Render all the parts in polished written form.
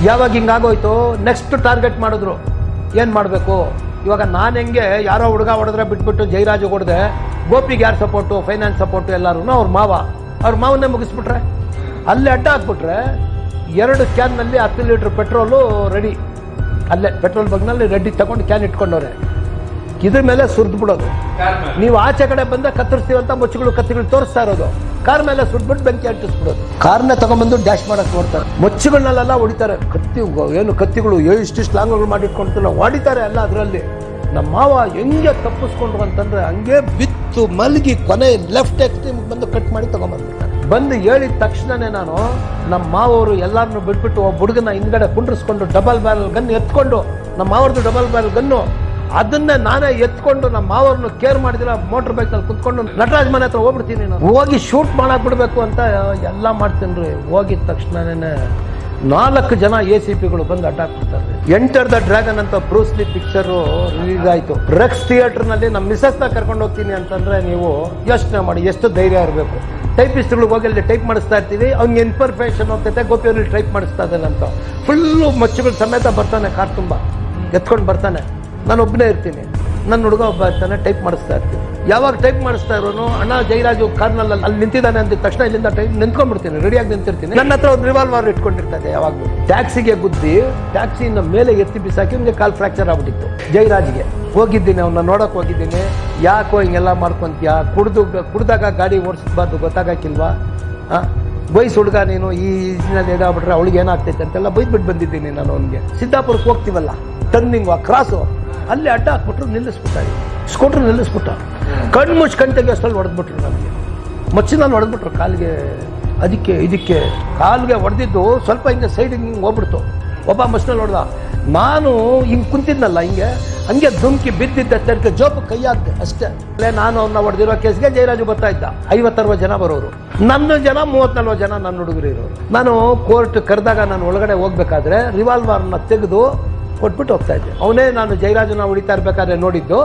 ಯಾವಾಗ ಹಿಂಗಾಗೋಯ್ತು next target ಮಾಡಿದ್ರು. ಏನು ಮಾಡಬೇಕು ಇವಾಗ? ನಾನು ಹೆಂಗೆ ಯಾರೋ ಹುಡುಗ ಹೊಡೆದ್ರೆ ಬಿಟ್ಬಿಟ್ಟು ಜೈರಾಜ್ ಹೊಡೆದೆ, ಗೋಪಿಗೆ ಯಾರು ಸಪೋರ್ಟು, ಫೈನಾನ್ಸ್ ಸಪೋರ್ಟು ಎಲ್ಲರೂ ಅವ್ರ ಮಾವನ್ನೇ ಮುಗಿಸ್ಬಿಟ್ರೆ, ಅಲ್ಲೇ ಅಡ್ಡ ಹಾಕ್ಬಿಟ್ರೆ 2 ಕ್ಯಾನ್ನಲ್ಲಿ 10 ಲೀಟ್ರ್ ಪೆಟ್ರೋಲು ರೆಡಿ. ಅಲ್ಲೇ ಪೆಟ್ರೋಲ್ ಬಗ್ನಲ್ಲಿ ರೆಡಿ ತಗೊಂಡು ಕ್ಯಾನ್ ಇಟ್ಕೊಂಡವ್ರೆ. ಇದ್ರ ಮೇಲೆ ಸುರಿದು ಬಿಡೋದು. ನೀವು ಆಚೆ ಕಡೆ ಬಂದ ಕತ್ತರಿಸ್ತೀವಂತ ಮೊಚ್ಚಗಳು ಕತ್ತಿಗಳು ತೋರಿಸ್ತಾ ಇರೋದು, ಕಾರ್ ಮೇಲೆ ಸುಟ್ಬಿಟ್ಟು ಬೆಂಕಿ ಅಂಟಿಸ್ಬಿಡೋದು. ಕಾರ್ನ ತಗೊಂಡ್ಬಂದು ಡ್ಯಾಶ್ ಮಾಡಕ್ ನೋಡ್ತಾರೆ. ಮೊಚ್ಚಗಳನ್ನೆಲ್ಲ ಹೊಡಿತಾರೆ. ಕತ್ತಿಗಳು ಇಷ್ಟಿಷ್ಟು ಲಾಂಗ್ಗಳು ಮಾಡಿಟ್ಕೊಂಡು ಹೊಡಿತಾರೆ ಎಲ್ಲ. ಅದರಲ್ಲಿ ನಮ್ಮ ಮಾವ ಹೆಂಗೆ ತಪ್ಪಿಸ್ಕೊಂಡ್ರು ಅಂತಂದ್ರೆ ಹಂಗೆ ಬಿತ್ತು ಮಲಗಿ ಕೊನೆ ಲೆಫ್ಟ್ ಎಕ್ಸ್ಟ್ರೀಮ್ ಬಂದು ಕಟ್ ಮಾಡಿ ತಗೊಂಡ್ಬಂದ್ಬಿಡ್ತಾರೆ. ಬಂದು ಹೇಳಿದ ತಕ್ಷಣನೇ ನಾನು ನಮ್ಮ ಮಾವರು ಎಲ್ಲಾರನ್ನು ಬಿಟ್ಬಿಟ್ಟು ಒಬ್ಬ ಹುಡುಗನ ಹಿಂದ್ಗಡೆ ಕುಂಡ್ರಿಸ್ಕೊಂಡು ಡಬಲ್ ಬ್ಯಾರಲ್ ಗನ್ ಎತ್ಕೊಂಡು, ನಮ್ಮ ಮಾವರದು ಡಬಲ್ ಬ್ಯಾರಲ್ ಗನ್ನು, ಅದನ್ನೇ ನಾನೇ ಎತ್ಕೊಂಡು ನಮ್ಮ ಮಾವರನ್ನು ಕೇರ್ ಮಾಡಿದಿರ ಮೋಟರ್ ಬೈಕ್ ನಲ್ಲಿ ಕುತ್ಕೊಂಡು ನಟರಾಜ್ ಮನೆ ಹತ್ರ ಹೋಗ್ಬಿಡ್ತೀನಿ. ನಾನು ಹೋಗಿ ಶೂಟ್ ಮಾಡಕ್ ಬಿಡ್ಬೇಕು ಅಂತ ಎಲ್ಲ ಮಾಡ್ತೀನಿ. ಹೋಗಿದ ತಕ್ಷಣನೇ 4 ಜನ ACPಗಳು ಬಂದು ಅಟ್ಯಾಕ್ ಮಾಡ್ತಾರೆ. ಎಂಟರ್ ದ ಡ್ರ್ಯಾಗನ್ ಅಂತ ಬ್ರೂಸ್ಲಿ ಪಿಕ್ಚರ್ ರಿಲೀಸ್ ಆಯ್ತು. ರೆಕ್ಸ್ ಥಿಯೇಟರ್ ನಲ್ಲಿ ನಮ್ಮ ಮಿಸಸ್ನ ಕರ್ಕೊಂಡು ಹೋಗ್ತೀನಿ ಅಂತಂದ್ರೆ ನೀವು ಯೋಚನೆ ಮಾಡಿ ಎಷ್ಟು ಧೈರ್ಯ ಇರಬೇಕು. ಟೈಪಿಸ್ಟ್ಗಳು ಹೋಗಿ ಅಲ್ಲಿ ಟೈಪ್ ಮಾಡಿಸ್ತಾ ಇರ್ತೀವಿ, ಅವ್ನಿಗೆ ಇನ್ಫರ್ಮೇಷನ್ ಹೋಗ್ತೈತೆ, ಗೋಪಿಯವ್ರಲ್ಲಿ ಟೈಪ್ ಮಾಡಿಸ್ತಾ ಇದ್ದಾನೆ ಅಂತ ಫುಲ್ಲು ಮಚ್ಚುಗಳು ಸಮೇತ ಬರ್ತಾನೆ, ಕಾರ್ ತುಂಬ ಎತ್ಕೊಂಡು ಬರ್ತಾನೆ. ನಾನು ಒಬ್ಬನೇ ಇರ್ತೀನಿ, ನನ್ನ ಹುಡುಗ ಒಬ್ಬ ಇರ್ತಾನೆ, ಟೈಪ್ ಮಾಡಿಸ್ತಾ ಇರ್ತೀನಿ. ಯಾವಾಗ ಟೈಪ್ ಮಾಡಿಸ್ತಾ ಇರೋನು ಅಣ್ಣ ಜೈರಾಜು ಕಾರ್ನಲ್ಲಿ ಅಲ್ಲಿ ನಿಂತಿದ್ದಾನೆ ಅಂದ ತಕ್ಷಣ ಇಲ್ಲಿಂದ ಟೈಪ್ ನಿಂತ್ಕೊಂಡ್ಬಿಡ್ತೀನಿ, ರೆಡಿಯಾಗಿ ನಿಂತಿರ್ತೀನಿ. ನನ್ನ ಹತ್ರ ಒಂದು ರಿವಾಲ್ವರ್ ಇಟ್ಕೊಂಡಿರ್ತದೆ. ಯಾವಾಗಲೂ ಟ್ಯಾಕ್ಸಿಗೆ ಗುದ್ದಿ ಟ್ಯಾಕ್ಸಿಯಿಂದ ಮೇಲೆ ಎತ್ತಿ ಬಿಸಾಕಿ ನಿಮಗೆ ಕಾಲ್ ಫ್ರಾಕ್ಚರ್ ಆಗ್ಬಿಟ್ಟಿತ್ತು. ಜೈರಾಜ್ಗೆ ಹೋಗಿದ್ದೀನಿ, ಅವನ್ನ ನೋಡಕ್ ಹೋಗಿದ್ದೀನಿ. ಯಾಕೋ ಹಿಂಗೆಲ್ಲ ಮಾಡ್ಕೊಂತೀಯ, ಕುಡ್ದಾಗ ಗಾಡಿ ಓಡಿಸ್ಬಾರ್ದು ಗೊತ್ತಾಗಕ್ಕಿಲ್ವಾ? ಬೈಸ್ ಹುಡುಗ ನೀನು, ಈ ಇಜಿನಲ್ಲಿ ಎದಾಗ್ಬಿಟ್ರೆ ಅವಳಿಗೆ ಏನಾಗ್ತೈತೆ ಅಂತೆಲ್ಲ ಬೈದ್ಬಿಟ್ಟು ಬಂದಿದ್ದೀನಿ ನಾನು. ಅವನಿಗೆ ಸಿದ್ದಾಪುರಕ್ಕೆ ಹೋಗ್ತೀವಲ್ಲ, ಟರ್ನಿಂಗ್ ಆ ಕ್ರಾಸು, ಅಲ್ಲಿ ಅಡ್ಡ ಹಾಕ್ಬಿಟ್ರು, ನಿಲ್ಲಿಸ್ಬಿಟ್ಟಾರೆ. ಸ್ಕೂಟ್ರ್ ನಿಲ್ಲಿಸ್ಬಿಟ್ಟ, ಕಣ್ಣು ಮುಚ್ಚಿ ಕಣ್ತೆಗೆ ಅಷ್ಟಲ್ಲಿ ಹೊಡೆದ್ಬಿಟ್ರು. ನನಗೆ ಮಚ್ಚಿನಲ್ಲಿ ಹೊಡೆದ್ಬಿಟ್ರು ಕಾಲಿಗೆ, ಇದಕ್ಕೆ ಕಾಲಿಗೆ ಹೊಡೆದಿದ್ದು ಸ್ವಲ್ಪ ಹಿಂಗೆ ಸೈಡಿಗೆ ಹಿಂಗೆ ಹೋಗ್ಬಿಡ್ತು. ಒಬ್ಬ ಮಚ್ಚಿನಲ್ಲಿ ಹೊಡೆದ. ನಾನು ಹಿಂಗೆ ಕುಂತಿದ್ನಲ್ಲ, ಹಂಗೆ ಧುಮ್ಕಿ ಬಿದ್ದಿದ್ದ ತಡ್ಕೆ ಜೋಪು ಕೈ ಹಾಕ್ದೆ ಅಷ್ಟೇ. ನಾನು ಅವನ್ನ ಹೊಡೆದಿರೋ ಕೇಸ್ಗೆ ಜೈರಾಜು ಬರ್ತಾ ಇದ್ದ. 50-60 ಜನ ಬರೋರು, ನನ್ನ ಜನ 30-40 ಜನ ನನ್ನ ಹುಡುಗರು ಇರೋರು. ನಾನು ಕೋರ್ಟ್ ಕರೆದಾಗ ನಾನು ಒಳಗಡೆ ಹೋಗ್ಬೇಕಾದ್ರೆ ರಿವಾಲ್ವರ್ನ ತೆಗೆದು ಕೊಟ್ಬಿಟ್ಟು ಹೋಗ್ತಾ ಇದ್ದೆ. ಅವನೇ ನಾನು ಜೈರಾಜನ ಹೊಡಿತಾ ಇರ್ಬೇಕಾದ್ರೆ ನೋಡಿದ್ದು.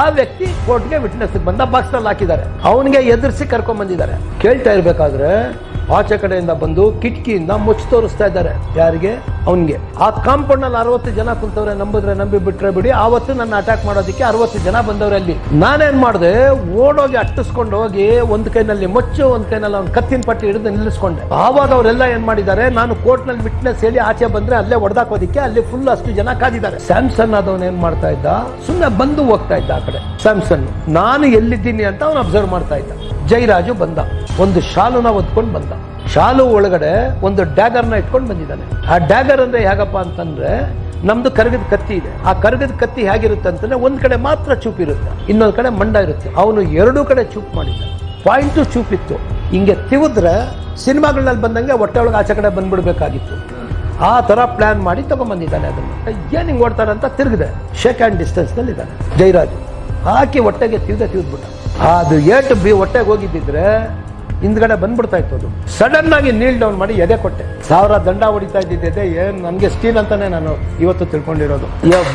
ಆ ವ್ಯಕ್ತಿ ಕೋರ್ಟ್ಗೆ ವಿಟ್ನೆಸ್ ಬಂದ ಬಾಕ್ಸ್ನಲ್ಲಿ ಹಾಕಿದ್ದಾರೆ. ಅವನಿಗೆ ಎದುರಿಸಿ ಕರ್ಕೊಂಡ್ ಬಂದಿದ್ದಾರೆ. ಕೇಳ್ತಾ ಇರ್ಬೇಕಾದ್ರೆ ಆಚೆ ಕಡೆಯಿಂದ ಬಂದು ಕಿಟಕಿಯಿಂದ ಮುಚ್ಚಿ ತೋರಿಸ್ತಾ ಇದ್ದಾರೆ. ಯಾರಿಗೆ? ಅವನಿಗೆ. ಆ ಕಾಂಪೌಂಡ್ ನಲ್ಲಿ 60 ಜನ ಕುಂತವ್ರೆ. ನಂಬಿದ್ರೆ ನಂಬಿ, ಬಿಟ್ರೆ ಬಿಡಿ. ಆವತ್ತು ನನ್ನ ಅಟ್ಯಾಕ್ ಮಾಡೋದಕ್ಕೆ 60 ಜನ ಬಂದವ್ರೆ. ಅಲ್ಲಿ ನಾನೇನ್ ಮಾಡಿದೆ, ಓಡೋಗಿ ಅಟ್ಟಿಸ್ಕೊಂಡು ಹೋಗಿ ಒಂದ್ ಕೈನಲ್ಲಿ ಮೊಚ್ಚು, ಒಂದ್ ಕೈನಲ್ಲಿ ಅವ್ನ ಕತ್ತಿನ ಪಟ್ಟಿ ಹಿಡಿದು ನಿಲ್ಲಿಸ್ಕೊಂಡೆ. ಆವಾಗ ಅವರೆಲ್ಲ ಏನ್ ಮಾಡಿದ್ದಾರೆ, ನಾನು ಕೋರ್ಟ್ ನಲ್ಲಿ ವಿಟ್ನೆಸ್ ಹೇಳಿ ಆಚೆ ಬಂದ್ರೆ ಅಲ್ಲೇ ಹೊಡೆದಾಕೋದಿಕ್ಕೆ ಅಲ್ಲಿ ಫುಲ್ ಅಷ್ಟು ಜನ ಕಾದಿದ್ದಾರೆ. ಸ್ಯಾಮ್ಸನ್ ಆದವನ್ ಏನ್ ಮಾಡ್ತಾ ಇದ್ದ, ಸುಮ್ಮನೆ ಬಂದು ಹೋಗ್ತಾ ಇದ್ದ ಆ ಕಡೆ. ಸ್ಯಾಮ್ಸನ್ ನಾನು ಎಲ್ಲಿದ್ದೀನಿ ಅಂತ ಅವನು ಅಬ್ಸರ್ವ್ ಮಾಡ್ತಾ ಇದ್ದ. ಜೈರಾಜು ಬಂದ, ಒಂದು ಶಾಲುನ ಒದ್ಕೊಂಡು ಬಂದ. ಶಾಲು ಒಳಗಡೆ ಒಂದು ಡ್ಯಾಗರ್ನ ಇಟ್ಕೊಂಡು ಬಂದಿದ್ದಾನೆ. ಆ ಡ್ಯಾಗರ್ ಅಂದ್ರೆ ಹೇಗಪ್ಪ ಅಂತಂದ್ರೆ, ನಮ್ದು ಕರಗದ ಕತ್ತಿ ಇದೆ. ಆ ಕರಗದ ಕತ್ತಿ ಹೇಗಿರುತ್ತೆ ಅಂತಂದ್ರೆ, ಒಂದ್ ಕಡೆ ಮಾತ್ರ ಚೂಪಿರುತ್ತೆ, ಇನ್ನೊಂದ್ ಕಡೆ ಮಂಡ ಇರುತ್ತೆ. ಅವನು 2 ಕಡೆ ಚೂಪ್ ಮಾಡಿದ್ದ. ಪಾಯಿಂಟು ಚೂಪಿತ್ತು. ಹಿಂಗೆ ತಿವಿದ್ರೆ ಸಿನಿಮಾಗಳಲ್ಲಿ ಬಂದಂಗೆ ಹೊಟ್ಟೆ ಒಳಗೆ ಆಚೆ ಕಡೆ ಬಂದ್ಬಿಡ್ಬೇಕಾಗಿತ್ತು. ಆ ತರ ಪ್ಲಾನ್ ಮಾಡಿ ತಗೊಂಡ್ಬಂದಿದ್ದಾನೆ. ಅದನ್ನು ಏನ್ ಹಿಂಗ್ ಓಡ್ತಾನೆ ಅಂತ ತಿರುಗಿದೆ. ಶೇಕ್ ಹ್ಯಾಂಡ್ ಡಿಸ್ಟೆನ್ಸ್ ನಲ್ಲಿ ಇದ್ದಾನೆ ಜೈರಾಜ್. ಹಾಕಿ ಹೊಟ್ಟೆಗೆ ತಿವಿದ್ಬಿಟ್ಟ. ಅದು ಏಟು ಹೊಟ್ಟೆಗೆ ಹೋಗಿದ್ದಿದ್ರೆ ಹಿಂದ್ಗಡೆ ಬಂದ್ಬಿಡ್ತಾ ಇತ್ತು. ಅದು ಸಡನ್ ಆಗಿ ನೀಲ್ ಡೌನ್ ಮಾಡಿ ಎದೆ ಕೊಟ್ಟೆ. 1000 ದಂಡ ಹೊಡಿತಾ ಇದ್ದಿದ್ದೆ. ಏನ್ ನನ್ಗೆ ಸ್ಟೀಲ್ ಅಂತಾನೆ ನಾನು ಇವತ್ತು ತಿಳ್ಕೊಂಡಿರೋದು.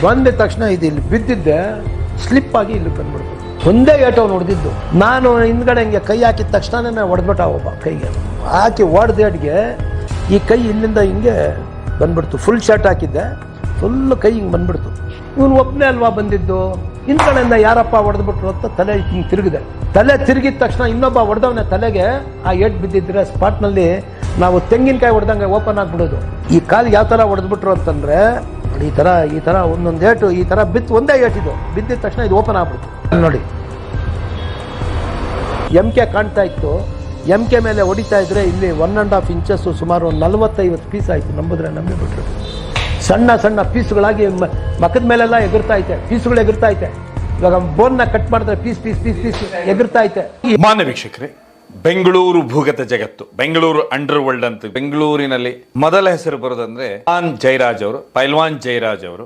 ಬಂದ ತಕ್ಷಣ ಇದು ಇಲ್ಲಿ ಬಿದ್ದಿದ್ದೆ, ಸ್ಲಿಪ್ ಆಗಿ ಇಲ್ಲಿ ಬಂದ್ಬಿಡ್ತು. ಒಂದೇ ಏಟು ಅವ್ನು ಹೊಡೆದಿದ್ದು. ನಾನು ಹಿಂದ್ಗಡೆ ಹಿಂಗೆ ಕೈ ಹಾಕಿದ ತಕ್ಷಣ ಹೊಡೆದ್ಬಿಟ್ಟ. ಒಬ್ಬ ಕೈಗೆ ಹಾಕಿ ಹೊಡೆದೇಡ್ಗೆ ಈ ಕೈ ಇಲ್ಲಿಂದ ಹಿಂಗೆ ಬಂದ್ಬಿಡ್ತು. ಫುಲ್ ಶರ್ಟ್ ಹಾಕಿದ್ದೆ, ಫುಲ್ ಕೈ ಹಿಂಗೆ ಬಂದ್ಬಿಡ್ತು. ಇವನು ಒಬ್ಬನೇ ಅಲ್ವಾ ಬಂದಿದ್ದು. ಹಿಂದ್ಗಡೆಯಿಂದ ಯಾರಪ್ಪ ಹೊಡೆದ್ಬಿಟ್ರು ಅಂತ ತಲೆ ಹಿಂಗೆ ತಿರುಗಿದೆ. ತಲೆ ತಿರುಗಿದ ತಕ್ಷಣ ಇನ್ನೊಬ್ಬ ಹೊಡೆದವನ ತಲೆಗೆ ಆ ಏಟ್ ಬಿದ್ದಿದ್ರೆ ಸ್ಪಾಟ್ನಲ್ಲಿ ನಾವು ತೆಂಗಿನಕಾಯಿ ಹೊಡೆದಂಗೆ ಓಪನ್ ಆಗ್ಬಿಡೋದು. ಈ ಕಾಲಿಗೆ ಯಾವ ಥರ ಹೊಡೆದ್ಬಿಟ್ರು ಅಂತಂದ್ರೆ, ಈ ಥರ ಒಂದೊಂದು ಏಟು ಈ ಥರ ಬಿತ್ತು. ಒಂದೇ ಏಟಿದು ಬಿದ್ದಿದ ತಕ್ಷಣ ಇದು ಓಪನ್ ಆಗ್ಬಿಡ್ತು. ನೋಡಿ MK ಕಾಣ್ತಾ ಇತ್ತು. MK ಮೇಲೆ ಹೊಡಿತಾ ಇದ್ರೆ ಇಲ್ಲಿ 1.5 ಇಂಚಸ್ ಸುಮಾರು ಒಂದು 40-50 ಪೀಸ್ ಆಯಿತು. ನಂಬಿದ್ರೆ ನಂಬಿಬಿಟ್ರು. ಸಣ್ಣ ಸಣ್ಣ ಪೀಸ್ಗಳಾಗಿ ಮಕ್ಕದ ಮೇಲೆಲ್ಲ ಎಗರ್ತಾ ಐತೆ. ಪೀಸ್ಗಳು ಎಗರ್ತಾ ಐತೆ. ಇವಾಗ ಬೋನ್ನ ಕಟ್ ಮಾಡಿದ್ರೆ ಪೀಸ್ ಪೀಸ್ ಪೀಸ್ ಪೀಸ್ ಎಗರ್ತಾ ಐತೆ. ಮಾನ್ಯ ವೀಕ್ಷಕರೇ, ಬೆಂಗಳೂರು ಭೂಗತ ಜಗತ್ತು, ಬೆಂಗಳೂರು ಅಂಡರ್ ವರ್ಲ್ಡ್ ಅಂತ ಬೆಂಗಳೂರಿನಲ್ಲಿ ಮೊದಲ ಹೆಸರು ಬರೋದಂದ್ರೆ ಪೈಲ್ವಾನ್ ಜೈರಾಜ್ ಅವರು.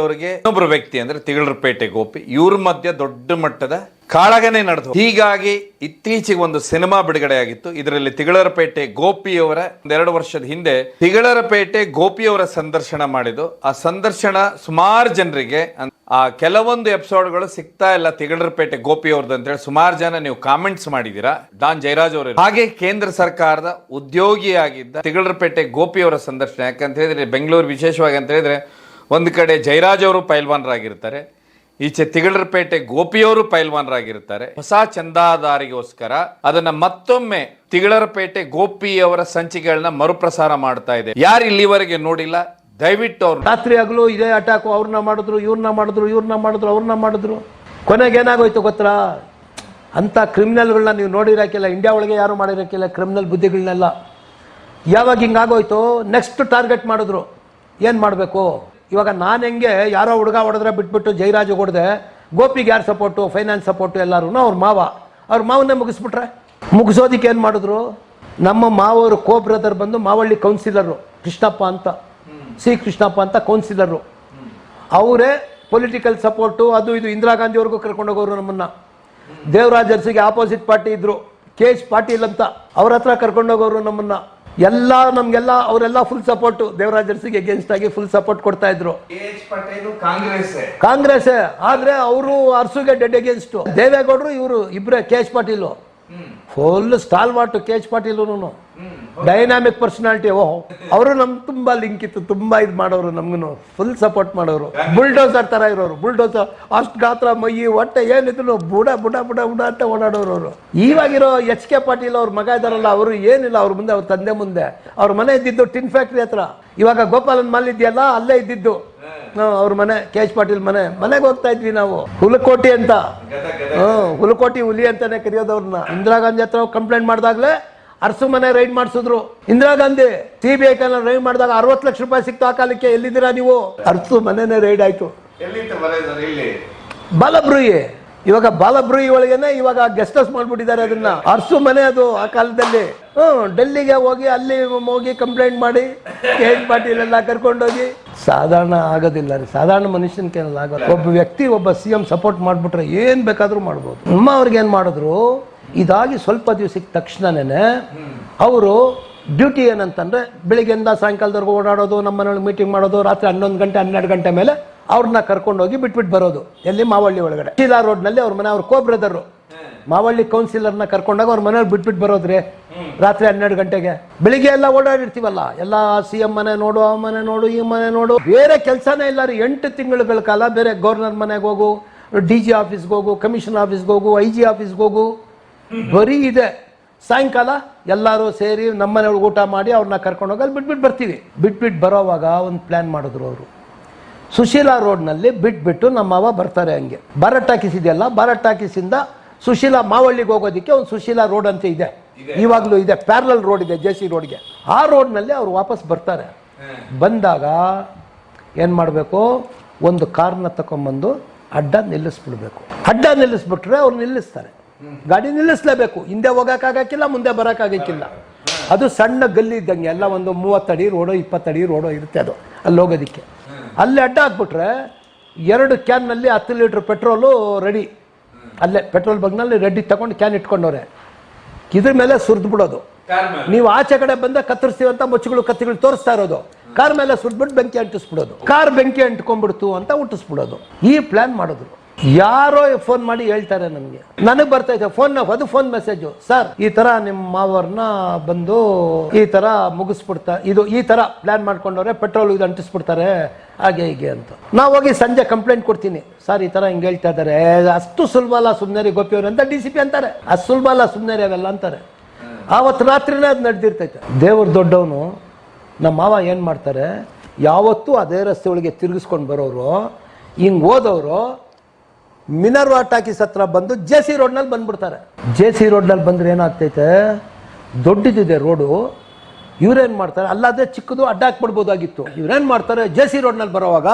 ಅವರಿಗೆ ಇನ್ನೊಬ್ಬರು ವ್ಯಕ್ತಿ ಅಂದ್ರೆ ತಿಗಳರಪೇಟೆ ಗೋಪಿ. ಇವ್ರ ಮಧ್ಯ ದೊಡ್ಡ ಮಟ್ಟದ ಕಾಳಗನೆ ನಡೆದು. ಹೀಗಾಗಿ ಇತ್ತೀಚೆಗೆ ಒಂದು ಸಿನಿಮಾ ಬಿಡುಗಡೆಯಾಗಿತ್ತು. ಇದರಲ್ಲಿ ತಿಗಳರಪೇಟೆ ಗೋಪಿಯವರ 2 ವರ್ಷದ ಹಿಂದೆ ತಿಗಳರಪೇಟೆ ಗೋಪಿಯವರ ಸಂದರ್ಶನ ಮಾಡಿದ್ದು. ಆ ಸಂದರ್ಶನ ಸುಮಾರು ಜನರಿಗೆ ಆ ಕೆಲವೊಂದು ಎಪಿಸೋಡ್ಗಳು ಸಿಗ್ತಾ ಇಲ್ಲ ತಿಗಳರಪೇಟೆ ಗೋಪಿಯವ್ರದ್ದು ಅಂತೇಳಿ ಸುಮಾರು ಜನ ನೀವು ಕಾಮೆಂಟ್ಸ್ ಮಾಡಿದೀರಾ. ಡಾನ್ ಜಯರಾಜ್ ಅವರು ಹಾಗೆ ಕೇಂದ್ರ ಸರ್ಕಾರದ ಉದ್ಯೋಗಿಯಾಗಿದ್ದ ತಿಗಳರಪೇಟೆ ಗೋಪಿಯವರ ಸಂದರ್ಶನ. ಯಾಕಂತ ಹೇಳಿದ್ರೆ ಬೆಂಗಳೂರು ವಿಶೇಷವಾಗಿ ಅಂತ ಹೇಳಿದ್ರೆ ಒಂದು ಕಡೆ ಜಯರಾಜ್ ಅವರು ಪೈಲ್ವಾನರಾಗಿರ್ತಾರೆ, ಈಚೆ ತಿಗಳರಪೇಟೆ ಗೋಪಿಯವರು ಪೈಲ್ವಾನರಾಗಿರ್ತಾರೆ. ಹೊಸ ಚಂದಾದಾರಿಗೋಸ್ಕರ ಅದನ್ನ ಮತ್ತೊಮ್ಮೆ ತಿಗಳರಪೇಟೆ ಗೋಪಿಯವರ ಸಂಚಿಕೆಗಳನ್ನ ಮರುಪ್ರಸಾರ ಮಾಡ್ತಾ ಇದೆ. ಯಾರು ಇಲ್ಲಿವರೆಗೆ ನೋಡಿಲ್ಲ ದಯವಿಟ್ಟು ಅವ್ರು ರಾತ್ರಿ ಹಗಲು ಇದೇ ಅಟ್ಯಾಕು, ಅವ್ರನ್ನ ಮಾಡಿದ್ರು ಇವ್ರನ್ನ ಮಾಡಿದ್ರು ಕೊನೆಗೆ ಏನಾಗೋಯ್ತು ಗೊತ್ತಾ? ಅಂತ ಕ್ರಿಮಿನಲ್ಗಳನ್ನ ನೀವು ನೋಡಿರಕ್ಕಿಲ್ಲ, ಇಂಡಿಯಾ ಒಳಗೆ ಯಾರು ಮಾಡಿರಕ್ಕಿಲ್ಲ ಕ್ರಿಮಿನಲ್ ಬುದ್ಧಿಗಳನ್ನೆಲ್ಲ. ಯಾವಾಗ ಹಿಂಗಾಗೋಯ್ತು ನೆಕ್ಸ್ಟ್ ಟಾರ್ಗೆಟ್ ಮಾಡಿದ್ರು. ಏನು ಮಾಡಬೇಕು ಇವಾಗ? ನಾನು ಹೆಂಗೆ ಯಾರೋ ಹುಡುಗ ಹೊಡೆದ್ರೆ ಬಿಟ್ಬಿಟ್ಟು ಜೈರಾಜ್ ಹೊಡೆದೆ, ಗೋಪಿಗೆ ಯಾರು ಸಪೋರ್ಟು, ಫೈನಾನ್ಸ್ ಸಪೋರ್ಟು ಎಲ್ಲರೂ ಅವ್ರ ಮಾವನ್ನೇ ಮುಗಿಸ್ಬಿಟ್ರೆ. ಮುಗಿಸೋದಿಕ್ಕೆ ಏನು ಮಾಡಿದ್ರು? ನಮ್ಮ ಮಾವರು ಕೋ ಬ್ರದರ್ ಬಂದು ಮಾವಳ್ಳಿ ಕೌನ್ಸಿಲರು ಕೃಷ್ಣಪ್ಪ ಅಂತ, ಸಿ ಕೃಷ್ಣಪ್ಪ ಅಂತ ಕೌನ್ಸಿಲರು. ಅವರೇ ಪೊಲಿಟಿಕಲ್ ಸಪೋರ್ಟು ಅದು ಇದು ಇಂದಿರಾ ಗಾಂಧಿ ಅವ್ರಿಗೂ ಕರ್ಕೊಂಡೋಗೋರು ನಮ್ಮನ್ನ. ದೇವರಾಜ್ ಅರಸಿಗೆ ಆಪೋಸಿಟ್ ಪಾರ್ಟಿ ಇದ್ರು, KH ಪಾಟೀಲ್ ಅಂತ, ಅವ್ರ ಹತ್ರ ಕರ್ಕೊಂಡೋಗೋರು ನಮ್ಮನ್ನ. ಎಲ್ಲ ನಮ್ಗೆಲ್ಲ ಅವರೆಲ್ಲ ಫುಲ್ ಸಪೋರ್ಟು. ದೇವರಾಜ್ ಅರಸಿಗೆ ಅಗೇನ್ಸ್ಟ್ ಆಗಿ ಫುಲ್ ಸಪೋರ್ಟ್ ಕೊಡ್ತಾ ಇದ್ರು. ಕಾಂಗ್ರೆಸ್ ಆದ್ರೆ ಅವರು ಅರಸುಗೆ ಡೆಡ್ ಅಗೇನ್ಸ್ಟ್. ದೇವೇಗೌಡರು ಇವರು ಇಬ್ರೆ, KH ಪಾಟೀಲ್ ಫುಲ್ ಸ್ಟಾಲ್ ವಾಟು. KH Patil dynamic personality. ಓಹ್, ಅವರು ನಮ್ಗೆ ತುಂಬಾ ಲಿಂಕ್ ಇತ್ತು, ತುಂಬಾ ಇದು ಮಾಡೋರು, ನಮ್ಗೂ ಫುಲ್ ಸಪೋರ್ಟ್ ಮಾಡೋರು. ಬುಲ್ಡೋಸರ್ ತರ ಇರೋರು, ಬುಲ್ಡೋಸರ್ ಅಷ್ಟು ಗಾತ್ರ ಮೈ ಹೊಟ್ಟೆ ಏನಿದ್ರು ಬುಡ ಬುಡ ಬುಡ ಬುಡ ಅಂತ ಓಡಾಡೋರು ಅವರು. ಇವಾಗಿರೋ HK ಪಾಟೀಲ್ ಅವ್ರ ಮಗ ಇದಾರಲ್ಲ, ಅವರು ಏನಿಲ್ಲ ಅವ್ರ ಮುಂದೆ, ಅವ್ರ ತಂದೆ ಮುಂದೆ. ಅವ್ರ ಮನೆ ಇದ್ದಿದ್ದು ಟಿನ್ ಫ್ಯಾಕ್ಟ್ರಿ ಹತ್ರ. ಇವಾಗ ಗೋಪಾಲನ್ ಮಾಲ್ ಇದೆಯಲ್ಲ ಅಲ್ಲೇ ಇದ್ದಿದ್ದು ಅವ್ರ ಮನೆ, KH ಪಾಟೀಲ್ ಮನೆಗೆ ಹೋಗ್ತಾ ಇದ್ವಿ ನಾವು. ಹುಲಕೋಟಿ ಅಂತ, ಹುಲಕೋಟಿ ಹುಲಿ ಅಂತಾನೆ ಕರೆಯೋದವ್ರನ್ನ. ಇಂದಿರಾ ಗಾಂಧಿ ಹತ್ರ ಕಂಪ್ಲೇಂಟ್ ಮಾಡಿದಾಗ್ಲೇ ಅರಸು ಮನೆ ರೈಡ್ ಮಾಡಿಸಿದ್ರು. ಇಂದಿರಾ ಗಾಂಧಿ CBI ರೈಡ್ ಮಾಡಿದಾಗ 60 ಲಕ್ಷ ರೂಪಾಯಿ ಸಿಕ್ತು. ಆ ಕಾಲಕ್ಕೆ ಎಲ್ಲಿದ್ದೀರಾ ನೀವು? ಅರಸು ಮನೆನೇ ರೈಡ್ ಆಯ್ತು. ಬಾಲಬ್ರೂಯಿ, ಇವಾಗ ಬಾಲಬ್ರೂಯಿ ಒಳಗೇನೆ ಇವಾಗ ಗೆಸ್ಟ್ ಹೌಸ್ ಮಾಡ್ಬಿಟ್ಟಿದ್ದಾರೆ ಅದನ್ನ. ಅರಸು ಮನೆ ಅದು ಆ ಕಾಲದಲ್ಲಿ. ಡೆಲ್ಲಿಗೆ ಹೋಗಿ ಅಲ್ಲಿ ಹೋಗಿ ಕಂಪ್ಲೇಂಟ್ ಮಾಡಿ KH ಪಾಟೀಲ್ ಎಲ್ಲ ಕರ್ಕೊಂಡೋಗಿ. ಸಾಧಾರಣ ಆಗೋದಿಲ್ಲ ರೀ, ಸಾಧಾರಣ ಮನುಷ್ಯನ ಕೈಯಲ್ಲಿ ಆಗೋದು. ಒಬ್ಬ ವ್ಯಕ್ತಿ ಒಬ್ಬ CM ಸಪೋರ್ಟ್ ಮಾಡ್ಬಿಟ್ರೆ ಏನ್ ಬೇಕಾದ್ರೂ ಮಾಡ್ಬೋದು. ನಮ್ಮ ಅವ್ರಿಗೆ ಏನ್ ಮಾಡಿದ್ರು, ಇದಾಗಿ ಸ್ವಲ್ಪ ದಿವಸಕ್ಕೆ ತಕ್ಷಣನೇ ಅವರು ಡ್ಯೂಟಿ ಏನಂತಂದ್ರೆ ಬೆಳಿಗ್ಗೆಯಿಂದ ಸಾಯಂಕಾಲದವರೆಗೂ ಓಡಾಡೋದು, ನಮ್ಮ ಮನೆಯೊಳಗೆ ಮೀಟಿಂಗ್ ಮಾಡೋದು, ರಾತ್ರಿ 11 ಗಂಟೆ 12 ಗಂಟೆ ಮೇಲೆ ಅವ್ರನ್ನ ಕರ್ಕೊಂಡೋಗಿ ಬಿಟ್ಬಿಟ್ಟು ಬರೋದು. ಎಲ್ಲಿ? ಮಾವಳ್ಳಿ ಒಳಗಡೆ ಶೀಲಾ ರೋಡ್ನಲ್ಲಿ ಅವ್ರ ಮನೆ, ಅವ್ರ ಕೋ ಬ್ರದರು ಮಾವಳ್ಳಿ ಕೌನ್ಸಿಲರ್ನ ಕರ್ಕೊಂಡಾಗ ಅವ್ರ ಮನೆಯವ್ರು ಬಿಟ್ಬಿಟ್ಟು ಬರೋದ್ರಿ ರಾತ್ರಿ 12 ಗಂಟೆಗೆ. ಬೆಳಿಗ್ಗೆ ಎಲ್ಲ ಓಡಾಡಿರ್ತೀವಲ್ಲ, ಎಲ್ಲ CM ಮನೆ ನೋಡು, ಆ ಮನೆ ನೋಡು, ಈ ಮನೆ ನೋಡು, ಬೇರೆ ಕೆಲಸನೇ ಇಲ್ಲ ರೀ. 8 ತಿಂಗಳ ಕಾಲ ಬೇರೆ ಗವರ್ನರ್ ಮನೆಗೆ ಹೋಗು, DG ಆಫೀಸ್ಗೆ ಹೋಗು, ಕಮಿಷನ್ ಆಫೀಸ್ಗೆ ಹೋಗು, IG ಆಫೀಸ್ಗೆ ಹೋಗು, ಬರೀ ಇದೆ. ಸಾಯಂಕಾಲ ಎಲ್ಲರೂ ಸೇರಿ ನಮ್ಮನೆ ಊಟ ಮಾಡಿ ಅವ್ರನ್ನ ಕರ್ಕೊಂಡೋಗಿ ಅಲ್ಲಿ ಬಿಟ್ಬಿಟ್ಟು ಬರ್ತೀವಿ. ಬಿಟ್ಬಿಟ್ಟು ಬರೋವಾಗ ಒಂದು ಪ್ಲಾನ್ ಮಾಡಿದ್ರು ಅವರು. ಸುಶೀಲಾ ರೋಡ್ನಲ್ಲಿ ಬಿಟ್ಬಿಟ್ಟು ನಮ್ಮ ಮಾವ ಬರ್ತಾರೆ. ಹಂಗೆ ಭಾರತ್ ಟಾಕೀಸ್ ಇದೆಯಲ್ಲ, ಭಾರತ್ ಟಾಕೀಸಿಂದ ಸುಶೀಲಾ ಮಾವಳ್ಳಿಗೆ ಹೋಗೋದಕ್ಕೆ ಒಂದು ಸುಶೀಲಾ ರೋಡ್ ಅಂತ ಇದೆ, ಇವಾಗಲೂ ಇದೆ, ಪ್ಯಾರಲಲ್ ರೋಡ್ ಇದೆ JC ರೋಡ್ಗೆ. ಆ ರೋಡ್ನಲ್ಲಿ ಅವ್ರು ವಾಪಸ್ ಬರ್ತಾರೆ. ಬಂದಾಗ ಏನು ಮಾಡಬೇಕು, ಒಂದು ಕಾರ್ನ ತಗೊಂಬಂದು ಅಡ್ಡ ನಿಲ್ಲಿಸ್ಬಿಡ್ಬೇಕು. ಅಡ್ಡ ನಿಲ್ಲಿಸ್ಬಿಟ್ರೆ ಅವ್ರು ನಿಲ್ಲಿಸ್ತಾರೆ. ಗಾಡಿ ನಿಲ್ಲಿಸ್ಲೇಬೇಕು, ಹಿಂದೆ ಹೋಗೋಕ್ಕಾಗಕ್ಕಿಲ್ಲ, ಮುಂದೆ ಬರೋಕ್ಕಾಗಕ್ಕಿಲ್ಲ. ಅದು ಸಣ್ಣ ಗಲ್ಲಿ ಇದ್ದಂಗೆ, ಎಲ್ಲ ಒಂದು 30 ಅಡಿ ರೋಡೋ 20 ಅಡಿ ರೋಡೋ ಇರುತ್ತೆ ಅದು. ಅಲ್ಲಿ ಹೋಗೋದಿಕ್ಕೆ ಅಲ್ಲಿ ಅಡ್ಡ ಹಾಕ್ಬಿಟ್ರೆ 2 ಕ್ಯಾನ್ನಲ್ಲಿ 10 ಲೀಟ್ರ್ ಪೆಟ್ರೋಲು ರೆಡಿ. ಅಲ್ಲೇ ಪೆಟ್ರೋಲ್ ಬಂಕ್ನಲ್ಲಿ ರೆಡಿ ತಗೊಂಡು ಕ್ಯಾನ್ ಇಟ್ಕೊಂಡವ್ರೆ. ಇದ್ರ ಮೇಲೆ ಸುರಿದು ಬಿಡೋದು. ನೀವು ಆಚೆ ಕಡೆ ಬಂದ ಕತ್ತರಿಸ್ತೀವಂತ ಕತ್ತಿಗಳು ತೋರಿಸ್ತಾ ಇರೋದು. ಕಾರ್ ಮೇಲೆ ಸುರಿದ್ಬಿಟ್ಟು ಬೆಂಕಿ ಅಂಟಿಸ್ಬಿಡೋದು. ಕಾರ್ ಬೆಂಕಿ ಅಂಟ್ಕೊಂಡ್ಬಿಡ್ತು ಅಂತ ಹುಟ್ಟಿಸ್ಬಿಡೋದು. ಈ ಪ್ಲಾನ್ ಮಾಡಿದ್ರು. ಯಾರೋ ಫೋನ್ ಮಾಡಿ ಹೇಳ್ತಾರೆ ನನಗೆ, ನನಗೆ ಬರ್ತೈತೆ ಫೋನ್, ಅದು ಫೋನ್ ಮೆಸೇಜು, ಸರ್ ಈ ತರ ನಿಮ್ಮ ಮಾವರ್ನ ಬಂದು ಈ ತರ ಮುಗಿಸ್ಬಿಡ್ತಾ, ಇದು ಈ ತರ ಪ್ಲಾನ್ ಮಾಡ್ಕೊಂಡವ್ರೆ, ಪೆಟ್ರೋಲ್ ಇದು ಅಂಟಿಸ್ಬಿಡ್ತಾರೆ ಹಾಗೆ ಹೀಗೆ ಅಂತ. ನಾವು ಹೋಗಿ ಸಂಜೆ ಕಂಪ್ಲೇಂಟ್ ಕೊಡ್ತೀನಿ, ಸರ್ ಈ ತರ ಹಿಂಗೆ ಹೇಳ್ತಾ ಇದ್ದಾರೆ, ಅಷ್ಟು ಸುಲಭ ಅಲ್ಲ ಸುಮ್ಮನೆ ಗೋಪಿಯವ್ರು ಅಂತ DCP ಅಂತಾರೆ. ಅಷ್ಟು ಸುಲಭ ಅಲ್ಲ ಸುಮ್ಮನೆ ಅವೆಲ್ಲ ಅಂತಾರೆ. ಆವತ್ತು ರಾತ್ರಿನೇ ಅದು ನಡೆದಿರ್ತೈತೆ. ದೇವ್ರ ದೊಡ್ಡವನು. ನಮ್ಮ ಮಾವ ಏನು ಮಾಡ್ತಾರೆ, ಯಾವತ್ತೂ ಅದೇ ರಸ್ತೆ ಒಳಗೆ ತಿರುಗಿಸ್ಕೊಂಡು ಬರೋರು, ಹಿಂಗೆ ಹೋದವರು ಮಿನರ್ವಾ ಟಾಕೀಸ್ ಹತ್ರ ಬಂದು JC ರೋಡ್ನಲ್ಲಿ ಬಂದ್ಬಿಡ್ತಾರೆ. JC ರೋಡ್ನಲ್ಲಿ ಬಂದ್ರೆ ಏನಾಗ್ತೈತೆ, ದೊಡ್ಡದಿದೆ ರೋಡು. ಇವ್ರೇನು ಮಾಡ್ತಾರೆ, ಅಲ್ಲಾದ್ರೆ ಚಿಕ್ಕದು ಅಡ್ಡ ಹಾಕ್ಬಿಡ್ಬೋದಾಗಿತ್ತು. ಇವ್ರೇನು ಮಾಡ್ತಾರೆ, JC ರೋಡ್ನಲ್ಲಿ ಬರೋವಾಗ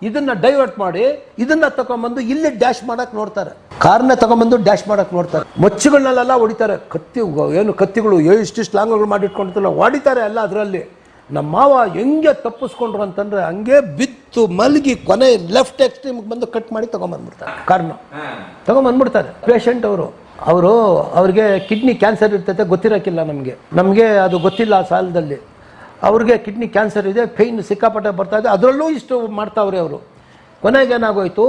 ಇದನ್ನ ಡೈವರ್ಟ್ ಮಾಡಿ ಇದನ್ನ ತಗೊಂಡ್ಬಂದು ಇಲ್ಲಿ ಡ್ಯಾಶ್ ಮಾಡಕ್ ನೋಡ್ತಾರೆ. ಕಾರ್ನ ತಗೊಂಡ್ಬಂದು ಡ್ಯಾಶ್ ಮಾಡಕ್ ನೋಡ್ತಾರೆ. ಮಚ್ಚುಗಳನ್ನೆಲ್ಲ ಹೊಡಿತಾರೆ. ಕತ್ತಿಗಳು ಇಷ್ಟಿಷ್ಟು ಲಾಂಗ್ಗಳು ಮಾಡಿಟ್ಕೊಂಡಿರ್ತಾರಲ್ಲ ಹೊಡಿತಾರೆ ಎಲ್ಲ ಅದರಲ್ಲಿ. ನಮ್ಮ ಮಾವ ಹೆಂಗೆ ತಪ್ಪಿಸ್ಕೊಂಡ್ರು ಅಂತಂದ್ರೆ ಹಂಗೆ ಬಿದ್ದು ಸತ್ತು ಮಲಗಿ ಕೊನೆ ಲೆಫ್ಟ್ ಎಕ್ಸ್ಟ್ರೀಮ್ಗೆ ಬಂದು ಕಟ್ ಮಾಡಿ ತೊಗೊಂಬಂದ್ಬಿಡ್ತಾರೆ ಕಾರ್ನು ತೊಗೊಂಬಂದ್ಬಿಡ್ತಾರೆ ಪೇಷಂಟ್ ಅವ್ರಿಗೆ ಕಿಡ್ನಿ ಕ್ಯಾನ್ಸರ್ ಇರ್ತೈತೆ ಗೊತ್ತಿರೋಕ್ಕಿಲ್ಲ ನಮಗೆ ಅದು ಗೊತ್ತಿಲ್ಲ ಆ ಸಾಲದಲ್ಲಿ ಅವ್ರಿಗೆ ಕಿಡ್ನಿ ಕ್ಯಾನ್ಸರ್ ಇದೆ, ಪೈನ್ ಸಿಕ್ಕಾಪಟ್ಟೆ ಬರ್ತಾ ಇದೆ, ಅದರಲ್ಲೂ ಇಷ್ಟು ಮಾಡ್ತಾವ್ರೆ ಅವರು. ಕೊನೆಗೆ ಏನಾಗೋಯ್ತು,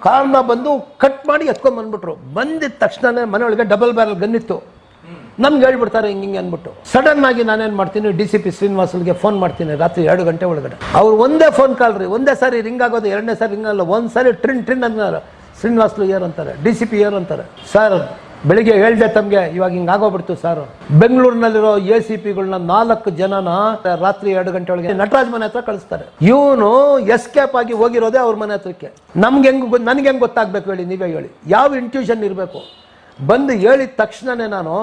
ಕಾರ್ನ ಬಂದು ಕಟ್ ಮಾಡಿ ಎತ್ಕೊಂಡ್ಬಂದ್ಬಿಟ್ರು. ಬಂದಿದ ತಕ್ಷಣನೇ ಮನೆಯೊಳಗೆ ಡಬಲ್ ಬ್ಯಾರಲ್ ಗನ್ ಇತ್ತು. ನಮ್ಗೆ ಹೇಳ್ಬಿಡ್ತಾರೆ ಹಿಂಗೆ ಅಂದ್ಬಿಟ್ಟು ಸಡನ್ ಆಗಿ ನಾನೇನು ಮಾಡ್ತೀನಿ, DCP ಶ್ರೀನಿವಾಸಲ್ಗೆ ಫೋನ್ ಮಾಡ್ತೀನಿ ರಾತ್ರಿ 2 ಗಂಟೆ ಒಳಗಡೆ. ಅವ್ರು ಒಂದೇ ಫೋನ್ ಕಾಲ್ ರೀ, ಒಂದೇ ಸಾರಿ ರಿಂಗ್ ಆಗೋದು, 2ನೇ ಸಾರಿ ರಿಂಗ್ ಆಗಲ್ಲ, ಒಂದು ಸಾರಿ ಟ್ರಿನ್ ಅಂತಾರೆ. ಶ್ರೀನಿವಾಸಲು ಏರ್ ಅಂತಾರೆ, DCP ಏರ್ ಅಂತಾರೆ. ಸರ್ ಬೆಳಿಗ್ಗೆ ಹೇಳ್ದೆ ತಮಗೆ ಇವಾಗ ಹಿಂಗೆ ಆಗೋಗ್ಬಿಡ್ತು ಸರ್. ಬೆಂಗಳೂರಿನಲ್ಲಿರೋ ACPಗಳನ್ನ 4 ಜನನ ರಾತ್ರಿ 2 ಗಂಟೆ ಒಳಗೆ ನಟರಾಜ್ ಮನೆ ಹತ್ರ ಕಳಿಸ್ತಾರೆ. ಇವನು ಎಸ್ಕೇಪ್ ಆಗಿ ಹೋಗಿರೋದೇ ಅವ್ರ ಮನೆ ಹತ್ರಕ್ಕೆ. ನನಗೆ ಹೆಂಗೆ ಗೊತ್ತಾಗಬೇಕು ಹೇಳಿ, ನೀವೇ ಹೇಳಿ, ಯಾವ ಇಂಟ್ಯೂಷನ್ ಇರಬೇಕು? ಬಂದು ಹೇಳಿದ ತಕ್ಷಣನೇ ನಾನು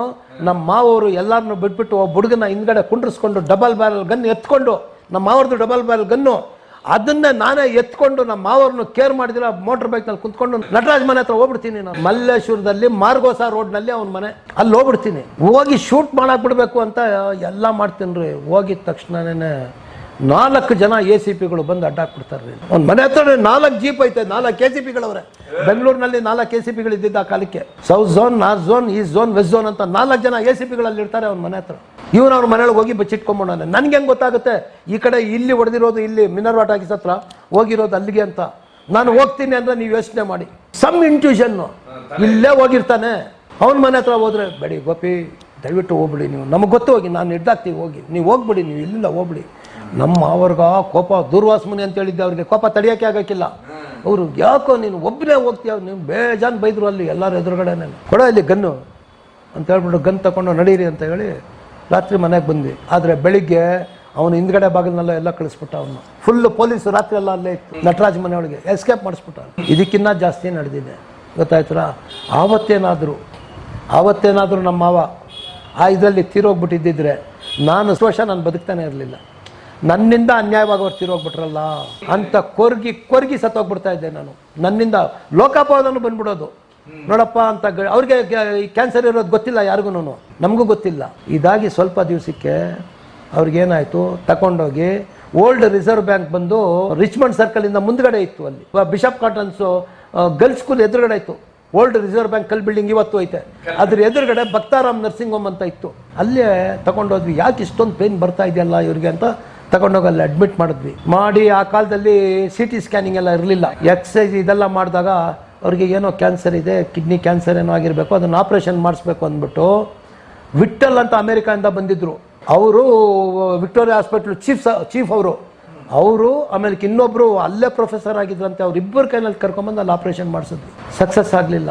ನಮ್ಮ ಮಾವರು ಎಲ್ಲರನ್ನೂ ಬಿಟ್ಬಿಟ್ಟು ಒಬ್ಬ ಹುಡುಗನ ಹಿಂದ್ಗಡೆ ಕುಂಡ್ರಿಸ್ಕೊಂಡು ಡಬಲ್ ಬ್ಯಾರಲ್ ಗನ್ ಎತ್ಕೊಂಡು, ನಮ್ಮ ಮಾವರದು ಡಬಲ್ ಬ್ಯಾರಲ್ ಗನ್ನು, ಅದನ್ನೇ ನಾನೇ ಎತ್ಕೊಂಡು ನಮ್ಮ ಮಾವರನ್ನು ಕೇರ್ ಮಾಡಿದಿರ ಮೋಟರ್ ಬೈಕ್ನಲ್ಲಿ ಕುಂತ್ಕೊಂಡು ನಟರಾಜ್ ಮನೆ ಹತ್ರ ಹೋಗ್ಬಿಡ್ತೀನಿ. ನಾನು ಮಲ್ಲೇಶ್ವರದಲ್ಲಿ ಮಾರ್ಗೋಸಾ ರೋಡ್ನಲ್ಲಿ ಅವನ ಮನೆ, ಅಲ್ಲಿ ಹೋಗ್ಬಿಡ್ತೀನಿ. ಹೋಗಿ ಶೂಟ್ ಮಾಡಕ್ ಬಿಡ್ಬೇಕು ಅಂತ ಎಲ್ಲ ಮಾಡ್ತೀನಿ ರೀ. ಹೋಗಿದ ತಕ್ಷಣನೇ 4 ಜನ ACPಗಳು ಬಂದು ಅಡ್ಡಾಕ್ಬಿಡ್ತಾರೆ ರೀ. ಒಂದು ಮನೆ ಹತ್ರ 4 ಜೀಪ್ ಐತೆ, 4 ACPಗಳವ್ರೆ. ಬೆಂಗಳೂರಿನಲ್ಲಿ 4 ACPಗಳು ಇದ್ದಿದ್ದ ಆ ಕಾಲಕ್ಕೆ. South zone, north zone, east zone, west zone ಅಂತ 4 ಜನ ACPಗಳಲ್ಲಿ ಇರ್ತಾರೆ ಅವ್ನ ಮನೆ ಹತ್ರ. ಇವನು ಅವ್ರ ಮನೆಯೊಳಗೆ ಹೋಗಿ ಬಚ್ಚಿಟ್ಕೊಂಡ್ಬಿಡೋಣ. ನನ್ಗೆ ಹೆಂಗೆ ಗೊತ್ತಾಗುತ್ತೆ ಈ ಕಡೆ ಇಲ್ಲಿ ಹೊಡೆದಿರೋದು ಇಲ್ಲಿ ಮಿನರ್ವಾ ಟಾಕೀಸ್ ಹತ್ರ, ಹೋಗಿರೋದು ಅಲ್ಲಿಗೆ ಅಂತ? ನಾನು ಹೋಗ್ತೀನಿ ಅಂದ್ರೆ ನೀವು ಯೋಚನೆ ಮಾಡಿ. ಸಮ್ ಇಂಟ್ಯೂಷನ್ನು ಇಲ್ಲೇ ಹೋಗಿರ್ತಾನೆ. ಅವನ ಮನೆ ಹತ್ರ ಹೋದ್ರೆ ಬೇಡಿ ಗೋಪಿ ದಯವಿಟ್ಟು ಹೋಗ್ಬಿಡಿ, ನೀವು ನಮಗೆ ಗೊತ್ತು, ಹೋಗಿ ನಾನು ಹಿಡ್ದಾಕ್ತೀವಿ, ಹೋಗಿ ನೀವು ಹೋಗ್ಬಿಡಿ, ನೀವು ಇಲ್ಲಿಂದ ಹೋಗ್ಬಿಡಿ. ನಮ್ಮ ಅವ್ರಿಗೆ ಕೋಪ, ದೂರ್ವಾಸ ಮುನಿ ಅಂತ ಹೇಳಿದ್ದೆ, ಅವ್ರಿಗೆ ಕೋಪ ತಡೆಯೋಕ್ಕೆ ಆಗೋಕ್ಕಿಲ್ಲ. ಅವರು ಯಾಕೋ ನೀನು ಒಬ್ಬನೇ ಹೋಗ್ತೀಯ, ನೀವು ಬೇಜಾನ್ ಬೈದ್ರು ಅಲ್ಲಿ ಎಲ್ಲರೂ ಎದುರುಗಡೆನೇ. ಕೊಡ ಇಲ್ಲಿ ಗನ್ನು ಅಂತ ಹೇಳ್ಬಿಟ್ಟು ಗನ್ ತಗೊಂಡು ನಡೀರಿ ಅಂತ ಹೇಳಿ ರಾತ್ರಿ ಮನೆಗೆ ಬಂದ್ವಿ. ಆದರೆ ಬೆಳಿಗ್ಗೆ ಅವನು ಹಿಂದ್ಗಡೆ ಬಾಗಿಲನ್ನೆಲ್ಲ ಎಲ್ಲ ಕಳಿಸ್ಬಿಟ್ಟ. ಅವನು ಫುಲ್ಲು ಪೊಲೀಸು ರಾತ್ರಿ ಎಲ್ಲ ಅಲ್ಲೇ ಇತ್ತು. ನಟರಾಜ್ ಮನೆಯೊಳಗೆ ಎಸ್ಕೇಪ್ ಮಾಡಿಸ್ಬಿಟ್ಟ. ಇದಕ್ಕಿನ್ನ ಜಾಸ್ತಿ ನಡೆದಿದೆ, ಗೊತ್ತಾಯ್ತರ? ಆವತ್ತೇನಾದರೂ ನಮ್ಮ ಮಾವ ಆ ಇದರಲ್ಲಿ ತೀರೋಗ್ಬಿಟ್ಟಿದ್ದಿದ್ರೆ ನಾನು ನಾನು ಬದುಕ್ತಾನೆ ಇರಲಿಲ್ಲ. ನನ್ನಿಂದ ಅನ್ಯಾಯವಾಗಿ ಅವ್ರು ತೀರೋಗ್ಬಿಟ್ರಲ್ಲ ಅಂತ ಕೊರ್ಗಿ ಸತ್ತೋಗ್ಬಿಡ್ತಾ ಇದ್ದೆ ನಾನು. ನನ್ನಿಂದ ಲೋಕಾಪವಾದನು ಬಂದ್ಬಿಡೋದು. ನೋಡಪ್ಪ ಅಂತ ಅವ್ರಿಗೆ ಕ್ಯಾನ್ಸರ್ ಇರೋದು ಗೊತ್ತಿಲ್ಲ ಯಾರಿಗೂ, ನಮಗೂ ಗೊತ್ತಿಲ್ಲ. ಇದಾಗಿ ಸ್ವಲ್ಪ ದಿವಸಕ್ಕೆ ಅವ್ರಿಗೇನಾಯಿತು, ತಗೊಂಡೋಗಿ ಓಲ್ಡ್ ರಿಸರ್ವ್ ಬ್ಯಾಂಕ್ ಬಂದು ರಿಚ್ಮಂಡ್ ಸರ್ಕಲಿಂದ ಮುಂದ್ಗಡೆ ಇತ್ತು, ಅಲ್ಲಿ ಬಿಷಪ್ ಕಾಟನ್ಸು ಗರ್ಲ್ಸ್ ಸ್ಕೂಲ್ ಎದುರುಗಡೆ ಇತ್ತು. ಓಲ್ಡ್ ರಿಸರ್ವ್ ಬ್ಯಾಂಕ್ ಕಲ್ ಬಿಲ್ಡಿಂಗ್ ಇವತ್ತು ಐತೆ, ಅದ್ರ ಎದುರುಗಡೆ ಭಕ್ತಾರಾಮ್ ನರ್ಸಿಂಗ್ ಹೋಮ್ ಅಂತ ಇತ್ತು. ಅಲ್ಲೇ ತಗೊಂಡೋದ್ವಿ. ಯಾಕೆ ಇಷ್ಟೊಂದು ಪೇನ್ ಬರ್ತಾ ಇದೆಯಲ್ಲ ಇವ್ರಿಗೆ ಅಂತ ತಗೊಂಡೋಗಿ ಅಲ್ಲಿ ಅಡ್ಮಿಟ್ ಮಾಡಿ ಆ ಕಾಲದಲ್ಲಿ CT ಸ್ಕ್ಯಾನಿಂಗ್ ಎಲ್ಲ ಇರಲಿಲ್ಲ. ಎಕ್ಸಸೈಸ್ ಇದೆಲ್ಲ ಮಾಡಿದಾಗ ಅವ್ರಿಗೆ ಏನೋ ಕ್ಯಾನ್ಸರ್ ಇದೆ, ಕಿಡ್ನಿ ಕ್ಯಾನ್ಸರ್ ಏನೋ ಆಗಿರಬೇಕು, ಅದನ್ನು ಆಪ್ರೇಷನ್ ಮಾಡಿಸ್ಬೇಕು ಅಂದ್ಬಿಟ್ಟು ವಿಟ್ಟಲ್ ಅಂತ ಅಮೇರಿಕಾದಿಂದ ಬಂದಿದ್ರು. ಅವರು ವಿಕ್ಟೋರಿಯಾ ಹಾಸ್ಪಿಟ್ಲ್ ಚೀಫ್ ಅವರು ಆಮೇಲೆ ಇನ್ನೊಬ್ರು ಅಲ್ಲೇ ಪ್ರೊಫೆಸರ್ ಆಗಿದ್ರಂತೆ. ಅವ್ರು ಇಬ್ಬರು ಕೈನಲ್ಲಿ ಕರ್ಕೊಂಬಂದು ಅಲ್ಲಿ ಆಪ್ರೇಷನ್ ಮಾಡಿಸಿದ್ವಿ. ಸಕ್ಸಸ್ ಆಗಲಿಲ್ಲ.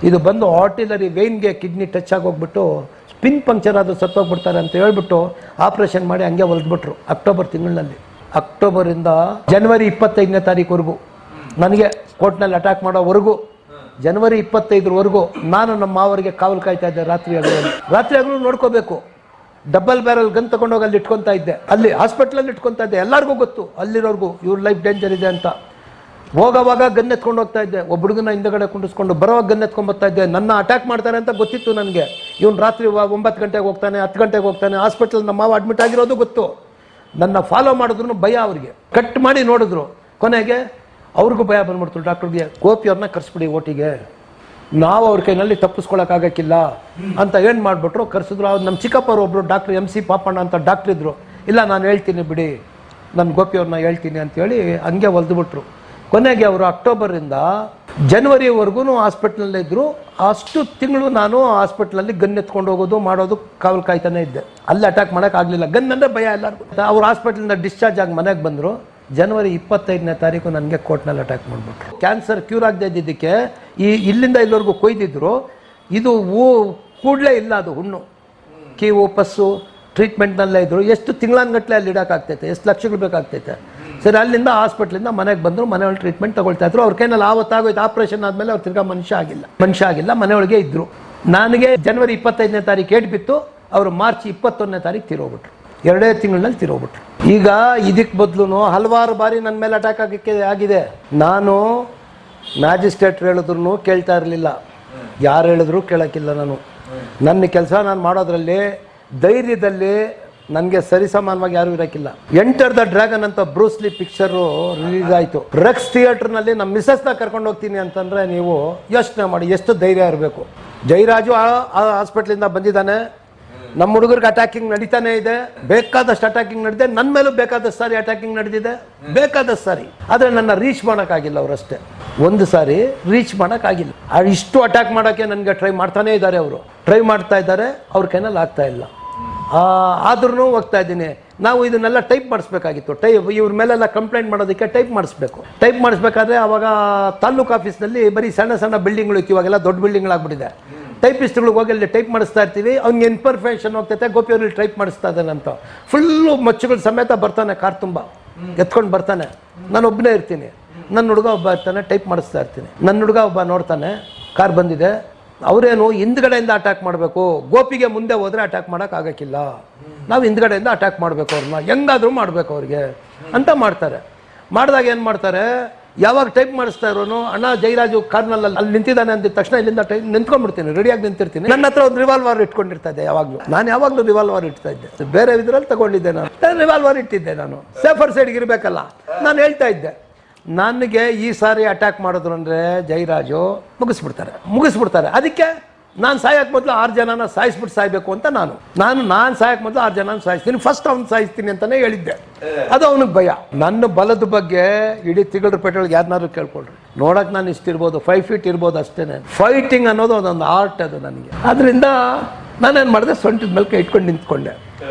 ಇದು ಬಂದು ಆರ್ಟಿಲರಿ ವೇನ್ಗೆ ಕಿಡ್ನಿ ಟಚ್ ಆಗೋಗ್ಬಿಟ್ಟು ಸ್ಪಿನ್ ಪಂಕ್ಚರ್ ಆದರೂ ಸತ್ತೋಗ್ಬಿಡ್ತಾರೆ ಅಂತ ಹೇಳ್ಬಿಟ್ಟು ಆಪ್ರೇಷನ್ ಮಾಡಿ ಹಂಗೆ ಹೊಲ್ದ್ಬಿಟ್ರು ಅಕ್ಟೋಬರ್ ತಿಂಗಳಿನಲ್ಲಿ. ಅಕ್ಟೋಬರಿಂದ ಜನವರಿ 25ನೇ ತಾರೀಕುವರೆಗೂ, ನನಗೆ ಕೋರ್ಟ್ನಲ್ಲಿ ಅಟ್ಯಾಕ್ ಮಾಡೋವರೆಗೂ, ಜನವರಿ 25ರವರೆಗೂ ನಾನು ನಮ್ಮ ಮಾವರಿಗೆ ಕಾವಲು ಕಾಯ್ತಾ ಇದ್ದೆ. ರಾತ್ರಿ ಹಗಲು ನೋಡ್ಕೋಬೇಕು. ಡಬಲ್ ಬ್ಯಾರಲ್ ಗನ್ ತಗೊಂಡೋಗಿ ಅಲ್ಲಿ ಇಟ್ಕೊತಾ ಇದ್ದೆ, ಅಲ್ಲಿ ಹಾಸ್ಪಿಟ್ಲಲ್ಲಿ ಇಟ್ಕೊತಾ ಇದ್ದೆ. ಎಲ್ಲರಿಗೂ ಗೊತ್ತು ಅಲ್ಲಿರೋರ್ಗೂ ಇವ್ರ ಲೈಫ್ ಡೇಂಜರ್ ಇದೆ ಅಂತ. ಹೋಗೋವಾಗ ಗನ್ ಎತ್ಕೊಂಡು ಹೋಗ್ತಾ ಇದ್ದೆ. ಒಬ್ಬ ಹುಡುಗನ ಹಿಂದಗಡೆ ಕುಂಡಿಸ್ಕೊಂಡು ಬರೋವಾಗ ಗನ್ ಎತ್ಕೊಂಡು ಬರ್ತಾ ಇದ್ದೆ. ನನ್ನ ಅಟ್ಯಾಕ್ ಮಾಡ್ತಾರೆ ಅಂತ ಗೊತ್ತಿತ್ತು ನನಗೆ. ಇವನು ರಾತ್ರಿ 9 ಗಂಟೆಗೆ ಹೋಗ್ತಾನೆ, 10 ಗಂಟೆಗೆ ಹೋಗ್ತಾನೆ. ಹಾಸ್ಪಿಟಲ್ ನಮ್ಮ ಮಾವ ಅಡ್ಮಿಟ್ ಆಗಿರೋದು ಗೊತ್ತು. ನನ್ನ ಫಾಲೋ ಮಾಡಿದ್ರು ಭಯ. ಅವ್ರಿಗೆ ಕಟ್ ಮಾಡಿ ನೋಡಿದ್ರು. ಕೊನೆಗೆ ಅವ್ರಿಗೂ ಭಯ ಬಂದ್ಬಿಡ್ತು. ಡಾಕ್ಟರ್ಗೆ ಗೋಪಿ ಅವ್ರನ್ನ ಕರೆಸ್ಬಿಡಿ ಓಟಿಗೆ, ನಾವು ಅವ್ರ ಕೈನಲ್ಲಿ ತಪ್ಪಿಸ್ಕೊಳಕ್ಕಾಗಕ್ಕಿಲ್ಲ ಅಂತ ಏನು ಮಾಡಿಬಿಟ್ರು, ಕರೆಸಿದ್ರು. ಅವ್ರು ನಮ್ಮ ಚಿಕ್ಕಪ್ಪರು ಒಬ್ಬರು ಡಾಕ್ಟರ್ MC ಪಾಪಣ್ಣ ಅಂತ ಡಾಕ್ಟ್ರ್ ಇದ್ರು. ಇಲ್ಲ ನಾನು ಹೇಳ್ತೀನಿ ಬಿಡಿ, ನಾನು ಗೋಪಿ ಅವ್ರನ್ನ ಹೇಳ್ತೀನಿ ಅಂತೇಳಿ ಹಂಗೆ ಹೊಲ್ದುಬಿಟ್ರು. ಕೊನೆಗೆ ಅವರು ಅಕ್ಟೋಬರಿಂದ ಜನವರಿವರೆಗೂ ಹಾಸ್ಪಿಟ್ಲಲ್ಲೇ ಇದ್ದರು. ಅಷ್ಟು ತಿಂಗಳು ನಾನು ಹಾಸ್ಪಿಟ್ಲಲ್ಲಿ ಗನ್ ಎತ್ಕೊಂಡು ಹೋಗೋದು ಮಾಡೋದು ಕಾವಲು ಕಾಯ್ತಾನೆ ಇದ್ದೆ. ಅಲ್ಲಿ ಅಟ್ಯಾಕ್ ಮಾಡೋಕ್ಕಾಗಲಿಲ್ಲ. ಗನ್ ಅಂದರೆ ಭಯ ಎಲ್ಲರಿಗೂ. ಅವ್ರು ಹಾಸ್ಪಿಟ್ಲಿಂದ ಡಿಸ್ಚಾರ್ಜ್ ಆಗಿ ಮನೆಗೆ ಬಂದರು. ಜನವರಿ 25ನೇ ತಾರೀಕು ನನಗೆ ಕೋರ್ಟ್ನಲ್ಲಿ ಅಟ್ಯಾಕ್ ಮಾಡಿಬಿಟ್ರು. ಕ್ಯಾನ್ಸರ್ ಕ್ಯೂರ್ ಆಗದೆ ಇದ್ದಿದ್ದಕ್ಕೆ ಇಲ್ಲಿಂದ ಇಲ್ಲಿವರೆಗೂ ಕೊಯ್ದಿದ್ರು. ಇದು ಕೂಡಲೇ ಇಲ್ಲ, ಅದು ಹುಣ್ಣು ಕೀವು ಪಸ್ಸು ಟ್ರೀಟ್ಮೆಂಟ್ನಲ್ಲೇ ಇದ್ದರು. ಎಷ್ಟು ತಿಂಗಳಾನ್ಗಟ್ಟಲೆ ಅಲ್ಲಿ ಇಡೋಕ್ಕಾಗ್ತೈತೆ, ಎಷ್ಟು ಲಕ್ಷಗಳು ಬೇಕಾಗ್ತೈತೆ. ಸರಿ, ಅಲ್ಲಿಂದ ಹಾಸ್ಪಿಟ್ಲಿಂದ ಮನೆಗೆ ಬಂದರು. ಮನೆಯೊಳಗೆ ಟ್ರೀಟ್ಮೆಂಟ್ ತಗೊಳ್ತಾ ಇದ್ರು. ಅವ್ರ ಕೈನಲ್ಲಿ ಆವತ್ತಾಗೋಯ್ತು. ಆಪ್ರೇಷನ್ ಆದಮೇಲೆ ಅವ್ರು ತಿರ್ಗಾ ಮನುಷ್ಯ ಆಗಿಲ್ಲ, ಮನೆಯೊಳಗೆ ಇದ್ದರು. ನನಗೆ ಜನವರಿ 25ನೇ ತಾರೀಕು ಏಟ್ ಬಿತ್ತು. ಅವರು ಮಾರ್ಚ್ 21ನೇ ತಾರೀಕು ತೀರೋಗ್ಬಿಟ್ರು. 2 ತಿಂಗಳಲ್ಲಿ ತೀರೋಗ್ಬಿಟ್ರು. ಈಗ ಇದಕ್ಕೆ ಬದಲು ಹಲವಾರು ಬಾರಿ ನನ್ನ ಮೇಲೆ ಅಟ್ಯಾಕ್ ಆಗಿದೆ. ನಾನು ಮ್ಯಾಜಿಸ್ಟ್ರೇಟ್ ಹೇಳಿದ್ರು ಕೇಳ್ತಾ ಇರಲಿಲ್ಲ, ಯಾರು ಹೇಳಿದ್ರು ಕೇಳೋಕ್ಕಿಲ್ಲ. ನನ್ನ ಕೆಲಸ ನಾನು ಮಾಡೋದ್ರಲ್ಲಿ ಧೈರ್ಯದಲ್ಲಿ ನನಗೆ ಸರಿಸಮಾನವಾಗಿ ಯಾರು ಇರಕ್ಕಿಲ್ಲ. ಎಂಟರ್ ದ ಡ್ರ್ಯಾಗನ್ ಅಂತ ಬ್ರೂಸ್ಲಿ ಪಿಕ್ಚರು ರಿಲೀಸ್ ಆಯಿತು. ರೆಕ್ಸ್ ಥಿಯೇಟರ್ನಲ್ಲಿ ನಮ್ಮ ಮಿಸಸ್ನ ಕರ್ಕೊಂಡು ಹೋಗ್ತೀನಿ ಅಂತಂದರೆ ನೀವು ಯೋಚನೆ ಮಾಡಿ ಎಷ್ಟು ಧೈರ್ಯ ಇರಬೇಕು. ಜಯರಾಜು ಆ ಹಾಸ್ಪಿಟ್ಲಿಂದ ಬಂದಿದ್ದಾನೆ. ನಮ್ಮ ಹುಡುಗರಿಗೆ ಅಟ್ಯಾಕಿಂಗ್ ನಡೀತಾನೆ ಇದೆ, ಬೇಕಾದಷ್ಟು ಅಟ್ಯಾಕಿಂಗ್ ನಡೆದಿದೆ, ನನ್ನ ಮೇಲೂ ಬೇಕಾದಷ್ಟು ಸಾರಿ ಅಟ್ಯಾಕಿಂಗ್ ನಡೆದಿದೆ, ಬೇಕಾದಷ್ಟು ಸಾರಿ. ಆದರೆ ನನ್ನ ರೀಚ್ ಮಾಡೋಕ್ಕಾಗಿಲ್ಲ ಅವರಷ್ಟೇ. ಒಂದು ಸಾರಿ ರೀಚ್ ಮಾಡೋಕ್ಕಾಗಿಲ್ಲ. ಇಷ್ಟು ಅಟ್ಯಾಕ್ ಮಾಡೋಕ್ಕೆ ನನಗೆ ಟ್ರೈ ಮಾಡ್ತಾನೇ ಇದ್ದಾರೆ, ಅವರು ಟ್ರೈ ಮಾಡ್ತಾ ಇದ್ದಾರೆ, ಅವ್ರ ಕೈನಲ್ಲಿ ಆಗ್ತಾ ಇಲ್ಲ. ಆದ್ರೂ ಹೋಗ್ತಾ ಇದ್ದೀನಿ. ನಾವು ಇದನ್ನೆಲ್ಲ ಟೈಪ್ ಮಾಡಿಸ್ಬೇಕಾಗಿತ್ತು. ಇವ್ರ ಮೇಲೆಲ್ಲ ಕಂಪ್ಲೇಂಟ್ ಮಾಡೋದಕ್ಕೆ ಟೈಪ್ ಮಾಡಿಸ್ಬೇಕು. ಟೈಪ್ ಮಾಡಿಸ್ಬೇಕಾದ್ರೆ ಅವಾಗ ತಾಲೂಕು ಆಫೀಸ್ನಲ್ಲಿ ಬರೀ ಸಣ್ಣ ಸಣ್ಣ ಬಿಲ್ಡಿಂಗ್ಗಳು ಇತ್ತು, ಇವಾಗೆಲ್ಲ ದೊಡ್ಡ ಬಿಲ್ಡಿಂಗ್ಗಳಾಗ್ಬಿಟ್ಟಿದೆ. ಟೈಪಿಸ್ಟ್ಗಳಿಗೆ ಹೋಗಿ ಅಲ್ಲಿ ಟೈಪ್ ಮಾಡಿಸ್ತಾ ಇರ್ತೀವಿ, ಅವ್ನಿಗೆ ಇನ್ಫರ್ಮೇಷನ್ ಹೋಗ್ತೈತೆ, ಗೋಪಿಯವ್ರಲ್ಲಿ ಟೈಪ್ ಮಾಡಿಸ್ತಾ ಇದ್ದಾನೆ ಅಂತ. ಫುಲ್ಲು ಮಚ್ಚುಗಳು ಸಮೇತ ಬರ್ತಾನೆ, ಕಾರ್ ತುಂಬ ಎತ್ಕೊಂಡು ಬರ್ತಾನೆ. ನಾನು ಒಬ್ಬನೇ ಇರ್ತೀನಿ, ನನ್ನ ಹುಡುಗ ಒಬ್ಬ ಇರ್ತಾನೆ, ಟೈಪ್ ಮಾಡಿಸ್ತಾ ಇರ್ತೀನಿ. ನನ್ನ ಹುಡುಗ ಒಬ್ಬ ನೋಡ್ತಾನೆ, ಕಾರ್ ಬಂದಿದೆ, ಅವರೇನು ಹಿಂದ್ಗಡೆಯಿಂದ ಅಟ್ಯಾಕ್ ಮಾಡಬೇಕು, ಗೋಪಿಗೆ ಮುಂದೆ ಹೋದರೆ ಅಟ್ಯಾಕ್ ಮಾಡೋಕ್ಕಾಗಕ್ಕಿಲ್ಲ, ನಾವು ಹಿಂದ್ಗಡೆಯಿಂದ ಅಟ್ಯಾಕ್ ಮಾಡಬೇಕು, ಅವ್ರನ್ನ ಹೆಂಗಾದರೂ ಮಾಡಬೇಕು ಅವ್ರಿಗೆ ಅಂತ ಮಾಡ್ತಾರೆ. ಮಾಡಿದಾಗ ಏನು ಮಾಡ್ತಾರೆ, ಯಾವಾಗ ಟೈಪ್ ಮಾಡಿಸ್ತಾ ಇರೋನು, ಅಣ್ಣ ಜಯರಾಜು ಕಾರ್ನಲ್ಲಿ ಅಲ್ಲಿ ನಿಂತಿದ್ದಾನೆ ಅಂದಿದ ತಕ್ಷಣ ಇಲ್ಲಿಂದ ನಿಂತ್ಕೊಂಡ್ಬಿಡ್ತೀನಿ, ರೆಡಿಯಾಗಿ ನಿಂತಿರ್ತೀನಿ. ನನ್ನ ಹತ್ರ ಒಂದು ರಿವಾಲ್ವರ್ ಇಟ್ಕೊಂಡಿರ್ತಾ ಇದ್ದೆ ಯಾವಾಗಲೂ. ನಾನು ಯಾವಾಗಲೂ ರಿವಾಲ್ವರ್ ಇಡ್ತಾ ಇದ್ದೆ, ಬೇರೆ ಇದ್ರಲ್ಲಿ ತಗೊಂಡಿದ್ದೆ. ನಾನು ರಿವಾಲ್ವರ್ ಇಟ್ಟಿದ್ದೆ, ನಾನು ಸೇಫರ್ ಸೈಡ್ಗೆ ಇರಬೇಕಲ್ಲ. ನಾನು ಹೇಳ್ತಾ ಇದ್ದೆ, ನನಗೆ ಈ ಸಾರಿ ಅಟ್ಯಾಕ್ ಮಾಡಿದ್ರು ಅಂದರೆ ಜಯರಾಜು ಮುಗಿಸ್ಬಿಡ್ತಾರೆ. ಅದಕ್ಕೆ ನಾನು ಸಾಯಕ್ಕೆ ಮೊದಲು 6 ಜನನ ಸಾಯಿಸ್ಬಿಟ್ಟು ಸಾಯ್ಬೇಕು ಅಂತ ನಾನು ಸಾಯಕ್ಕೆ ಮೊದಲು 6 ಜನನ ಸಾಯಿಸ್ತೀನಿ, ಫಸ್ಟ್ ಅವ್ನು ಸಾಯಿಸ್ತೀನಿ ಅಂತಲೇ ಹೇಳಿದ್ದೆ. ಅದು ಅವನಿಗೆ ಭಯ. ನನ್ನ ಬಲದ ಬಗ್ಗೆ ಇಡೀ ತಿಗಳರ ಪೇಟೆಯೊಳಗೆ ಯಾರನ್ನಾರು ಕೇಳ್ಕೊಳ್ರಿ, ನೋಡಕ್ಕೆ ನಾನು ಇಷ್ಟಿರ್ಬೋದು, 5 ಫೀಟ್ ಇರ್ಬೋದು ಅಷ್ಟೇ. ಫೈಟಿಂಗ್ ಅನ್ನೋದು ಅದೊಂದು ಆರ್ಟ್ ಅದು ನನಗೆ. ಅದರಿಂದ ನಾನೇನು ಮಾಡಿದೆ, ಸೊಂಟದ ಮೇಲೆ ಇಟ್ಕೊಂಡು ನಿಂತ್ಕೊಂಡೆ.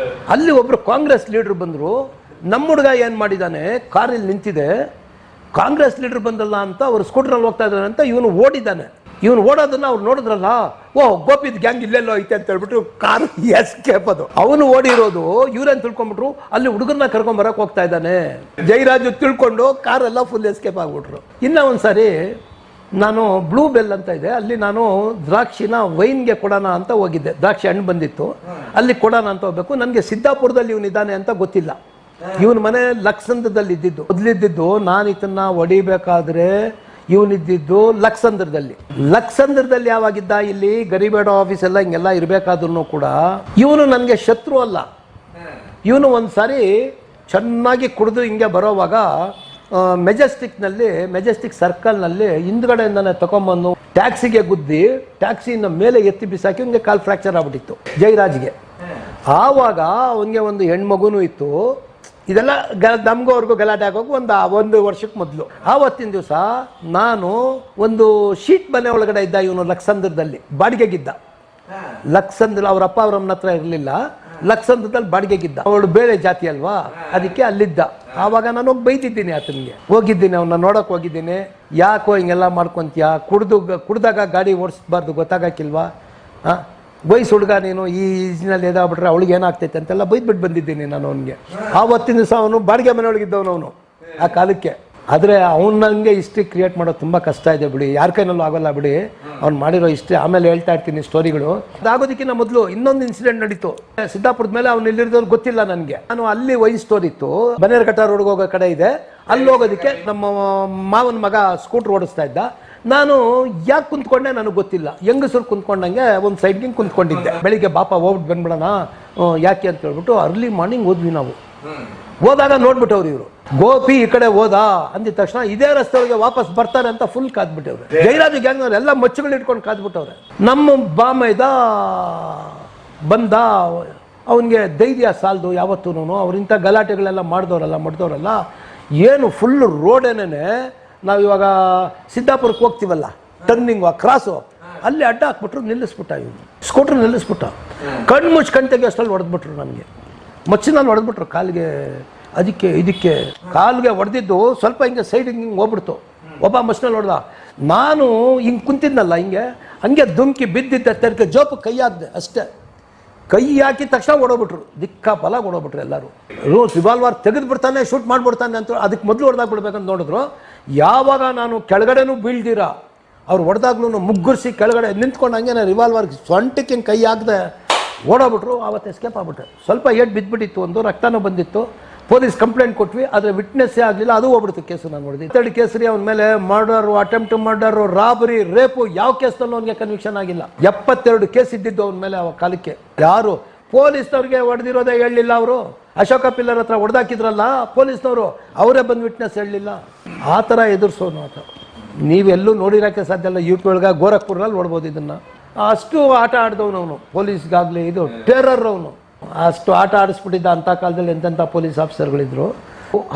ಅಲ್ಲಿ ಒಬ್ಬರು ಕಾಂಗ್ರೆಸ್ ಲೀಡ್ರು ಬಂದರು. ನಮ್ಮ ಹುಡುಗ ಏನು ಮಾಡಿದ್ದಾನೆ, ಕಾರಲ್ಲಿ ನಿಂತಿದೆ, ಕಾಂಗ್ರೆಸ್ ಲೀಡರ್ ಬಂದಲ್ಲ ಅಂತ ಅವ್ರು ಸ್ಕೂಟ್ರಲ್ಲಿ ಹೋಗ್ತಾ ಇದ್ದಾರೆ ಅಂತ ಇವನು ಓಡಿದ್ದಾನೆ. ಇವನು ಓಡೋದನ್ನ ಅವ್ರು ನೋಡಿದ್ರಲ್ಲ, ಗೋಪಿದ್ ಗ್ಯಾಂಗ್ ಇಲ್ಲೆಲ್ಲೋ ಐತೆ ಅಂತ ಹೇಳ್ಬಿಟ್ಟು ಕಾರು ಎಸ್ಕೇಪ್. ಅದು ಅವನು ಓಡಿರೋದು, ಇವ್ರೇನು ತಿಳ್ಕೊಂಡ್ಬಿಟ್ರು, ಅಲ್ಲಿ ಹುಡುಗನ್ನ ಕರ್ಕೊಂಬರಕ್ಕೆ ಹೋಗ್ತಾ ಇದ್ದಾನೆ. ಜಯರಾಜು ತಿಳ್ಕೊಂಡು ಕಾರೆಲ್ಲ ಫುಲ್ ಎಸ್ಕೇಪ್ ಆಗ್ಬಿಟ್ರು. ಇನ್ನ ಒಂದ್ಸರಿ ನಾನು ಬ್ಲೂ ಬೆಲ್ ಅಂತ ಇದೆ, ಅಲ್ಲಿ ನಾನು ದ್ರಾಕ್ಷಿನ ವೈನ್ಗೆ ಕೊಡೋಣ ಅಂತ ಹೋಗಿದ್ದೆ. ದ್ರಾಕ್ಷಿ ಹಣ್ಣು ಬಂದಿತ್ತು, ಅಲ್ಲಿ ಕೊಡೋಣ ಅಂತ ಹೋಗ್ಬೇಕು. ನನಗೆ ಸಿದ್ದಾಪುರದಲ್ಲಿ ಇವನಿದ್ದಾನೆ ಅಂತ ಗೊತ್ತಿಲ್ಲ. ಇವನ ಮನೆ ಲಕ್ಸಂದ್ರದಲ್ಲಿ ಮೊದಲಿದ್ದು. ನಾನು ಇದನ್ನ ಹೊಡಿಬೇಕಾದ್ರೆ ಇವನಿದ್ದು ಲಕ್ಸಂದ್ರದಲ್ಲಿ ಯಾವಾಗಿದ್ದ, ಇಲ್ಲಿ ಗರಿಬೇಡ ಆಫೀಸ್ ಎಲ್ಲ ಹಿಂಗೆಲ್ಲ ಇರಬೇಕಾದ್ರೂ ಕೂಡ ಇವನು ನನಗೆ ಶತ್ರು ಅಲ್ಲ. ಇವನು ಒಂದ್ಸಾರಿ ಚೆನ್ನಾಗಿ ಕುಡಿದು ಹಿಂಗೆ ಬರೋವಾಗ ಮೆಜೆಸ್ಟಿಕ್ ಸರ್ಕಲ್ನಲ್ಲಿ ಹಿಂದ್ಗಡೆಯಿಂದಾನೆ ತಗೊಂಬಂದು ಟ್ಯಾಕ್ಸಿಗೆ ಗುದ್ದಿ, ಟ್ಯಾಕ್ಸಿಯಿಂದ ಮೇಲೆ ಎತ್ತಿ ಬಿಸಾಕಿ ಹಿಂಗೆ ಕಾಲ್ ಫ್ರಾಕ್ಚರ್ ಆಗ್ಬಿಟ್ಟಿತ್ತು ಜಯರಾಜ್ಗೆ. ಆವಾಗ ಅವನಿಗೆ ಒಂದು ಹೆಣ್ಮಗುನೂ ಇತ್ತು. ಇದೆಲ್ಲ ನಮಗೂ ಅವ್ರಿಗೂ ಗಲಾಟೆ ಆಗೋಕೆ ಒಂದು ವರ್ಷಕ್ಕೆ ಮೊದಲು. ಆವತ್ತಿನ ದಿವಸ ನಾನು ಒಂದು ಶೀಟ್ ಮನೆ ಒಳಗಡೆ ಇದ್ದ, ಇವನು ಲಕ್ಸಂದ್ರದಲ್ಲಿ ಬಾಡಿಗೆಗಿದ್ದ. ಅವ್ರ ಅಪ್ಪ ಅವರಮ್ಮನ ಹತ್ರ ಇರಲಿಲ್ಲ, ಲಕ್ಸಂದ್ರದಲ್ಲಿ ಬಾಡಿಗೆಗಿದ್ದ. ಅವಳು ಬೇರೆ ಜಾತಿ ಅಲ್ವಾ, ಅದಕ್ಕೆ ಅಲ್ಲಿದ್ದ. ಆವಾಗ ನಾನು ಹೋಗಿ ಬೈತಿದ್ದೀನಿ, ಆತನಿಗೆ ಹೋಗಿದ್ದೀನಿ, ಅವನ್ನ ನೋಡೋಕೆ ಹೋಗಿದ್ದೀನಿ. ಯಾಕೋ ಹಿಂಗೆಲ್ಲ ಮಾಡ್ಕೊತೀಯ, ಕುಡ್ದಾಗ ಗಾಡಿ ಓಡಿಸ್ಬಾರ್ದು, ಗೊತ್ತಾಗಕ್ಕಿಲ್ವಾ, ವಯಸ್ಸು ಹುಡುಗ ನೀನು, ಈ ಈಜಿನಲ್ಲಿ ಎದಾಗ್ಬಿಟ್ರೆ ಅವಳಿಗೆ ಏನಾಗ್ತೈತೆ ಅಂತೆಲ್ಲ ಬೈದ್ಬಿಟ್ಟು ಬಂದಿದ್ದೀನಿ ನಾನು ಅವನಿಗೆ. ಆವತ್ತಿನ ದಿವಸ ಅವನು ಬಾಡಿಗೆ ಮನೆಯೊಳಗಿದ್ದವನು ಅವನು ಆ ಕಾಲಕ್ಕೆ. ಆದರೆ ಅವ್ನು ನನಗೆ ಹಿಸ್ಟ್ರಿ ಕ್ರಿಯೇಟ್ ಮಾಡೋದು ತುಂಬ ಕಷ್ಟ ಇದೆ ಬಿಡಿ, ಯಾರ ಕೈನಲ್ಲೂ ಆಗೋಲ್ಲ ಬಿಡಿ. ಅವ್ನು ಮಾಡಿರೋ ಹಿಸ್ಟ್ರಿ ಆಮೇಲೆ ಹೇಳ್ತಾ ಇರ್ತೀನಿ ಸ್ಟೋರಿಗಳು. ಅದಾಗೋದಕ್ಕಿಂತ ಮೊದಲು ಇನ್ನೊಂದು ಇನ್ಸಿಡೆಂಟ್ ನಡೀತು ಸಿದ್ದಾಪುರದ ಮೇಲೆ. ಅವ್ನು ಇಲ್ಲಿರೋದು ಗೊತ್ತಿಲ್ಲ ನನಗೆ. ನಾನು ಅಲ್ಲಿ ವೈನ್ ಸ್ಟೋರ್ ಇತ್ತು, ಬನ್ನೇರಘಟ್ಟ ರೋಡ್ಗೆ ಹೋಗೋ ಕಡೆ ಇದೆ, ಅಲ್ಲಿ ಹೋಗೋದಕ್ಕೆ ನಮ್ಮ ಮಾವನ ಮಗ ಸ್ಕೂಟ್ರ್ ಓಡಿಸ್ತಾ ಇದ್ದ. ನಾನು ಯಾಕೆ ಕುಂತ್ಕೊಂಡೆ ನನಗೆ ಗೊತ್ತಿಲ್ಲ, ಹೆಂಗಸರು ಕುಂತ್ಕೊಂಡಂಗೆ ಒಂದು ಸೈಡ್ಗೆ ಕುಂತ್ಕೊಂಡಿದ್ದೆ. ಬೆಳಿಗ್ಗೆ ಬಾಪ ಹೋಗ್ಬಿಟ್ಟು ಬಂದ್ಬಿಡೋಣ, ಯಾಕೆ ಅಂತ ಹೇಳ್ಬಿಟ್ಟು ಅರ್ಲಿ ಮಾರ್ನಿಂಗ್ ಹೋದ್ವಿ ನಾವು. ಹೋದಾಗ ನೋಡ್ಬಿಟ್ಟವ್ರು ಇವರು, ಗೋಪಿ ಈ ಕಡೆ ಹೋದ ಅಂದಿದ ತಕ್ಷಣ ಇದೇ ರಸ್ತೆ ಒಳಗೆ ವಾಪಸ್ ಬರ್ತಾರೆ ಅಂತ ಫುಲ್ ಕಾದ್ಬಿಟ್ಟವ್ರೆ. ಜಯರಾಜು ಗ್ಯಾಂಗ್ನವ್ರು ಎಲ್ಲ ಮಚ್ಚುಗಳು ಇಟ್ಕೊಂಡು ಕಾದ್ಬಿಟ್ಟವ್ರೆ. ನಮ್ಮ ಬಾಮೈದ ಬಂದ, ಅವನಿಗೆ ಧೈರ್ಯ ಸಾಲದು ಯಾವತ್ತೂ. ಅವ್ರಿಂಥ ಗಲಾಟೆಗಳೆಲ್ಲ ಮಾಡಿದವರಲ್ಲ ಏನು ಫುಲ್ ರೋಡೇನೇ. ನಾವು ಇವಾಗ ಸಿದ್ದಾಪುರಕ್ಕೆ ಹೋಗ್ತೀವಲ್ಲ, ಟರ್ನಿಂಗು, ಆ ಕ್ರಾಸು, ಅಲ್ಲಿ ಅಡ್ಡ ಹಾಕ್ಬಿಟ್ರು, ನಿಲ್ಲಿಸ್ಬಿಟ್ಟ ಇವನು, ಸ್ಕೂಟ್ರ್ ನಿಲ್ಲಿಸ್ಬಿಟ್ಟ. ಕಣ್ಣು ಮುಚ್ಚಿ ಕಣ್ತೆಗೆ ಅಷ್ಟಲ್ಲಿ ಹೊಡೆದ್ಬಿಟ್ರು ನನಗೆ, ಮಚ್ಚಿನಲ್ಲಿ ಹೊಡೆದ್ಬಿಟ್ರು ಕಾಲಿಗೆ. ಇದಕ್ಕೆ ಕಾಲಿಗೆ ಹೊಡೆದಿದ್ದು ಸ್ವಲ್ಪ ಹಿಂಗೆ ಸೈಡ್ ಹಿಂಗೆ ಹೋಗ್ಬಿಡ್ತು. ಒಬ್ಬ ಮಚ್ಚಿನಲ್ಲಿ ಹೊಡೆದ. ನಾನು ಹಿಂಗೆ ಕುಂತಿದ್ನಲ್ಲ, ಹಂಗೆ ದುಮ್ಕಿ ಬಿದ್ದಿದ್ದೆ, ತೆರಕೆ ಜೋಪು ಕೈ ಹಾಕ್ದೆ ಅಷ್ಟೇ. ಕೈ ಹಾಕಿದ ತಕ್ಷಣ ಓಡೋಗ್ಬಿಟ್ರು, ದಿಕ್ಕಾಪಲ ಓಡೋಗ್ಬಿಟ್ರು ಎಲ್ಲರೂ. ರಿವಾಲ್ವರ್ ತೆಗೆದು ಬಿಡ್ತಾನೆ, ಶೂಟ್ ಮಾಡಿಬಿಡ್ತಾನೆ ಅಂತ ಅದಕ್ಕೆ ಮೊದಲು ಹೊಡೆದಾಗ್ಬಿಡ್ಬೇಕಂತ ನೋಡಿದ್ರು. ಯಾವಾಗ ನಾನು ಕೆಳಗಡೆನೂ ಬೀಳ್ದಿರ ಅವ್ರು ಹೊಡೆದಾಗ್ಲೂ ಮುಗ್ಗುರಿಸಿ ಕೆಳಗಡೆ ನಿಂತ್ಕೊಂಡು ಹಂಗೆ ರಿವಾಲ್ವರ್ ಸೊಂಟಕ್ಕೆ ಕೈ ಹಾಕದೆ ಓಡೋಗ್ಬಿಟ್ರು. ಆವತ್ತು ಎಸ್ಕೇಪ್ ಆಗ್ಬಿಟ್ರೆ. ಸ್ವಲ್ಪ ಏಟ್ ಬಿದ್ದುಬಿಟ್ಟಿತ್ತು, ಒಂದು ರಕ್ತನೂ ಬಂದಿತ್ತು. ಪೊಲೀಸ್ ಕಂಪ್ಲೇಂಟ್ ಕೊಟ್ವಿ, ಆದರೆ ವಿಟ್ನೆಸ್ಸೇ ಆಗಲಿಲ್ಲ, ಅದು ಹೋಗ್ಬಿಡ್ತು ಕೇಸು. ನಾನು ನೋಡಿದೆ 2 ಕೇಸರಿ ಅವನ ಮೇಲೆ, murder, attempt murder, robbery, rape, ಯಾವ ಕೇಸ್ನಲ್ಲೂ ಅವನಿಗೆ ಕನ್ವಿಕ್ಷನ್ ಆಗಿಲ್ಲ. 72 ಕೇಸ್ ಇದ್ದಿದ್ದು ಅವನ ಮೇಲೆ ಆ ಕಾಲಕ್ಕೆ. ಯಾರು ಪೊಲೀಸ್ನವ್ರಿಗೆ ಹೊಡೆದಿರೋದೇ ಹೇಳಲಿಲ್ಲ ಅವರು. ಅಶೋಕ ಪಿಲ್ಲರ್ ಹತ್ರ ಹೊಡೆದಾಕಿದ್ರಲ್ಲ ಪೊಲೀಸ್ನವರು, ಅವರೇ ಬಂದು ವಿಟ್ನೆಸ್ ಹೇಳಲಿಲ್ಲ. ಆ ಥರ ಎದುರಿಸೋನು ಆತ. ನೀವೆಲ್ಲೂ ನೋಡಿರೋಕ್ಕೆ ಸಾಧ್ಯ ಇಲ್ಲ. ಯು ಪಿ ಒಳಗೆ ಗೋರಖ್ಪುರಲ್ಲಿ ನೋಡ್ಬೋದು ಇದನ್ನು. ಅಷ್ಟು ಆಟ ಆಡಿದವನು ಅವನು, ಪೊಲೀಸ್ಗಾಗಲಿ ಇದು ಟೆರರ್ ಅವನು. ಅಷ್ಟು ಆಟ ಆಡಿಸ್ಬಿಟ್ಟಿದ್ದ. ಅಂಥ ಕಾಲದಲ್ಲಿ ಎಂತೆಂಥ ಪೊಲೀಸ್ ಆಫೀಸರ್ಗಳಿದ್ರು.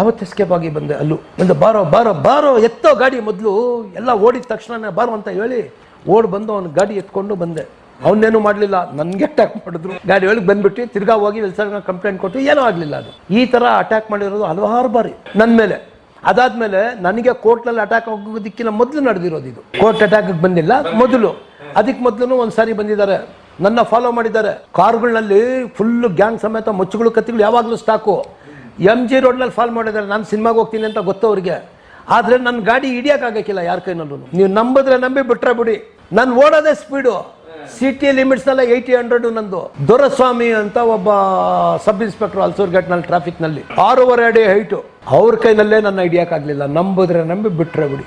ಅವತ್ತು ಎಸ್ಕೇಪ್ ಆಗಿ ಬಂದೆ. ಅಲ್ಲೂ ಒಂದು ಬಾರೋ ಬಾರೋ ಬಾರೋ ಎತ್ತೋ ಗಾಡಿ. ಮೊದಲು ಎಲ್ಲ ಓಡಿದ ತಕ್ಷಣ ಬಾರೋ ಅಂತ ಹೇಳಿ ಬಂದು ಅವನು ಗಾಡಿ ಎತ್ಕೊಂಡು ಬಂದೆ. ಅವನ್ನೇನು ಮಾಡಲಿಲ್ಲ, ನನಗೆ ಅಟ್ಯಾಕ್ ಮಾಡಿದ್ರು. ಗಾಡಿ ಒಳಗೆ ಬಂದ್ಬಿಟ್ಟು ತಿರ್ಗಾ ಹೋಗಿ ವಿಲ್ಸನ್ಗೆ ಕಂಪ್ಲೇಂಟ್ ಕೊಟ್ಟು ಏನೂ ಆಗಲಿಲ್ಲ. ಅದು ಈ ಥರ ಅಟ್ಯಾಕ್ ಮಾಡಿರೋದು ಹಲವಾರು ಬಾರಿ ನನ್ನ ಮೇಲೆ. ಅದಾದ್ಮೇಲೆ ನನಗೆ ಕೋರ್ಟ್ನಲ್ಲಿ ಅಟ್ಯಾಕ್ ಆಗೋದಕ್ಕಿಂತ ಮೊದಲು ನಡೆದಿರೋದು ಇದು. ಕೋರ್ಟ್ ಅಟ್ಯಾಕ್ ಬಂದಿಲ್ಲ, ಮೊದಲು. ಅದಕ್ಕೆ ಮೊದಲು ಒಂದು ಸಾರಿ ಬಂದಿದ್ದಾರೆ, ನನ್ನ ಫಾಲೋ ಮಾಡಿದ್ದಾರೆ. ಕಾರುಗಳಲ್ಲಿ ಫುಲ್ಲು ಗ್ಯಾಂಗ್ ಸಮೇತ ಮುಚ್ಚುಗಳು ಕತ್ತಿಗಳು ಯಾವಾಗಲೂ ಸ್ಟಾಕು. MG ರೋಡ್ನಲ್ಲಿ ಫಾಲೋ ಮಾಡಿದ್ದಾರೆ. ನಾನು ಸಿನಿಮಾಗೆ ಹೋಗ್ತೀನಿ ಅಂತ ಗೊತ್ತು ಅವ್ರಿಗೆ. ಆದರೆ ನನ್ನ ಗಾಡಿ ಹಿಡಿಯೋಕ್ಕಾಗಕ್ಕಿಲ್ಲ ಯಾರ ಕೈನಲ್ಲೂ. ನೀವು ನಂಬಿದ್ರೆ ನಂಬಿ, ಬಿಟ್ರೆ ಬಿಡಿ. ನಾನು ಓಡೋದೇ ಸ್ಪೀಡು. ಸಿಟಿ ಲಿಮಿಟ್ಸ್ನೆಲ್ಲ 80-100 ನಂದು. ದೊರೆಸ್ವಾಮಿ ಅಂತ ಒಬ್ಬ ಸಬ್ ಇನ್ಸ್ಪೆಕ್ಟರ್ ಅಲ್ಸೂರ್ಘಾಟ್ನಲ್ಲಿ ಟ್ರಾಫಿಕ್ನಲ್ಲಿ 6.5 ಅಡಿ ಹೈಟು. ಅವ್ರ ಕೈನಲ್ಲೇ ನನ್ನ ಹಿಡಿಯೋಕ್ಕಾಗಲಿಲ್ಲ. ನಂಬಿದ್ರೆ ನಂಬಿ, ಬಿಟ್ರೆ ಬಿಡಿ.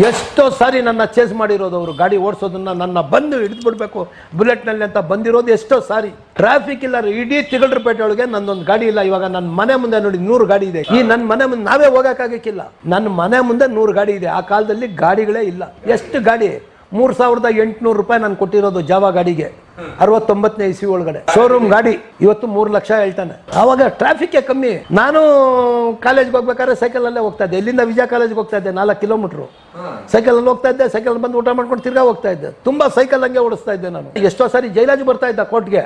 ಎಷ್ಟೋ ಸಾರಿ ನನ್ನ ಚೇಸ್ ಮಾಡಿರೋದು ಅವರು. ಗಾಡಿ ಓಡಿಸೋದನ್ನ ನನ್ನ ಬಂದು ಹಿಡಿದು ಬಿಡಬೇಕು ಬುಲೆಟ್ನಲ್ಲಿ ಅಂತ ಬಂದಿರೋದು ಎಷ್ಟೋ ಸಾರಿ. ಟ್ರಾಫಿಕ್ ಇಲ್ಲ, ಇಡೀ ತಿಗಳರಪೇಟೆ ಒಳಗೆ ನಂದೊಂದು ಗಾಡಿ ಇಲ್ಲ. ಇವಾಗ ನನ್ನ ಮನೆ ಮುಂದೆ ನೋಡಿ 100 ಗಾಡಿ ಇದೆ. ಈ ನನ್ನ ಮನೆ ಮುಂದೆ ನಾವೇ ಹೋಗೋಕ್ಕಾಗಕ್ಕಿಲ್ಲ. ನನ್ನ ಮನೆ ಮುಂದೆ 100 ಗಾಡಿ ಇದೆ. ಆ ಕಾಲದಲ್ಲಿ ಗಾಡಿಗಳೇ ಇಲ್ಲ. ಎಷ್ಟು ಗಾಡಿ? 3,800 ರೂಪಾಯಿ ನಾನು ಕೊಟ್ಟಿರೋದು ಜಾವಾ ಗಾಡಿಗೆ. 69ನೇ ಇಸ್ವಿ ಒಳಗಡೆ ಶೋರೂಮ್ ಗಾಡಿ. ಇವತ್ತು 3 ಲಕ್ಷ ಹೇಳ್ತಾನೆ. ಆವಾಗ ಟ್ರಾಫಿಕ್ ಕಮ್ಮಿ. ನಾನು ಕಾಲೇಜ್ಗೆ ಹೋಗ್ಬೇಕಾದ್ರೆ ಸೈಕಲಲ್ಲೇ ಹೋಗ್ತಾ ಇದ್ದೆ. ಇಲ್ಲಿಂದ ವಿಜಯ ಕಾಲೇಜ್ಗೆ ಹೋಗ್ತಾ ಇದ್ದೆ 4 ಕಿಲೋಮೀಟರ್. ಸೈಕಲಲ್ಲಿ ಹೋಗ್ತಾ ಇದ್ದೆ. ಸೈಕಲ್ ಬಂದು ಊಟ ಮಾಡ್ಕೊಂಡು ತಿರ್ಗಾ ಹೋಗ್ತಾ ಇದ್ದೆ. ತುಂಬಾ ಸೈಕಲ್ ಹಂಗೆ ಓಡಿಸ್ತಾ ಇದ್ದೆ ನಾನು. ಎಷ್ಟೋ ಸಾರಿ ಜಯರಾಜು ಬರ್ತಾ ಇದ್ದ ಕೋರ್ಟ್ಗೆ.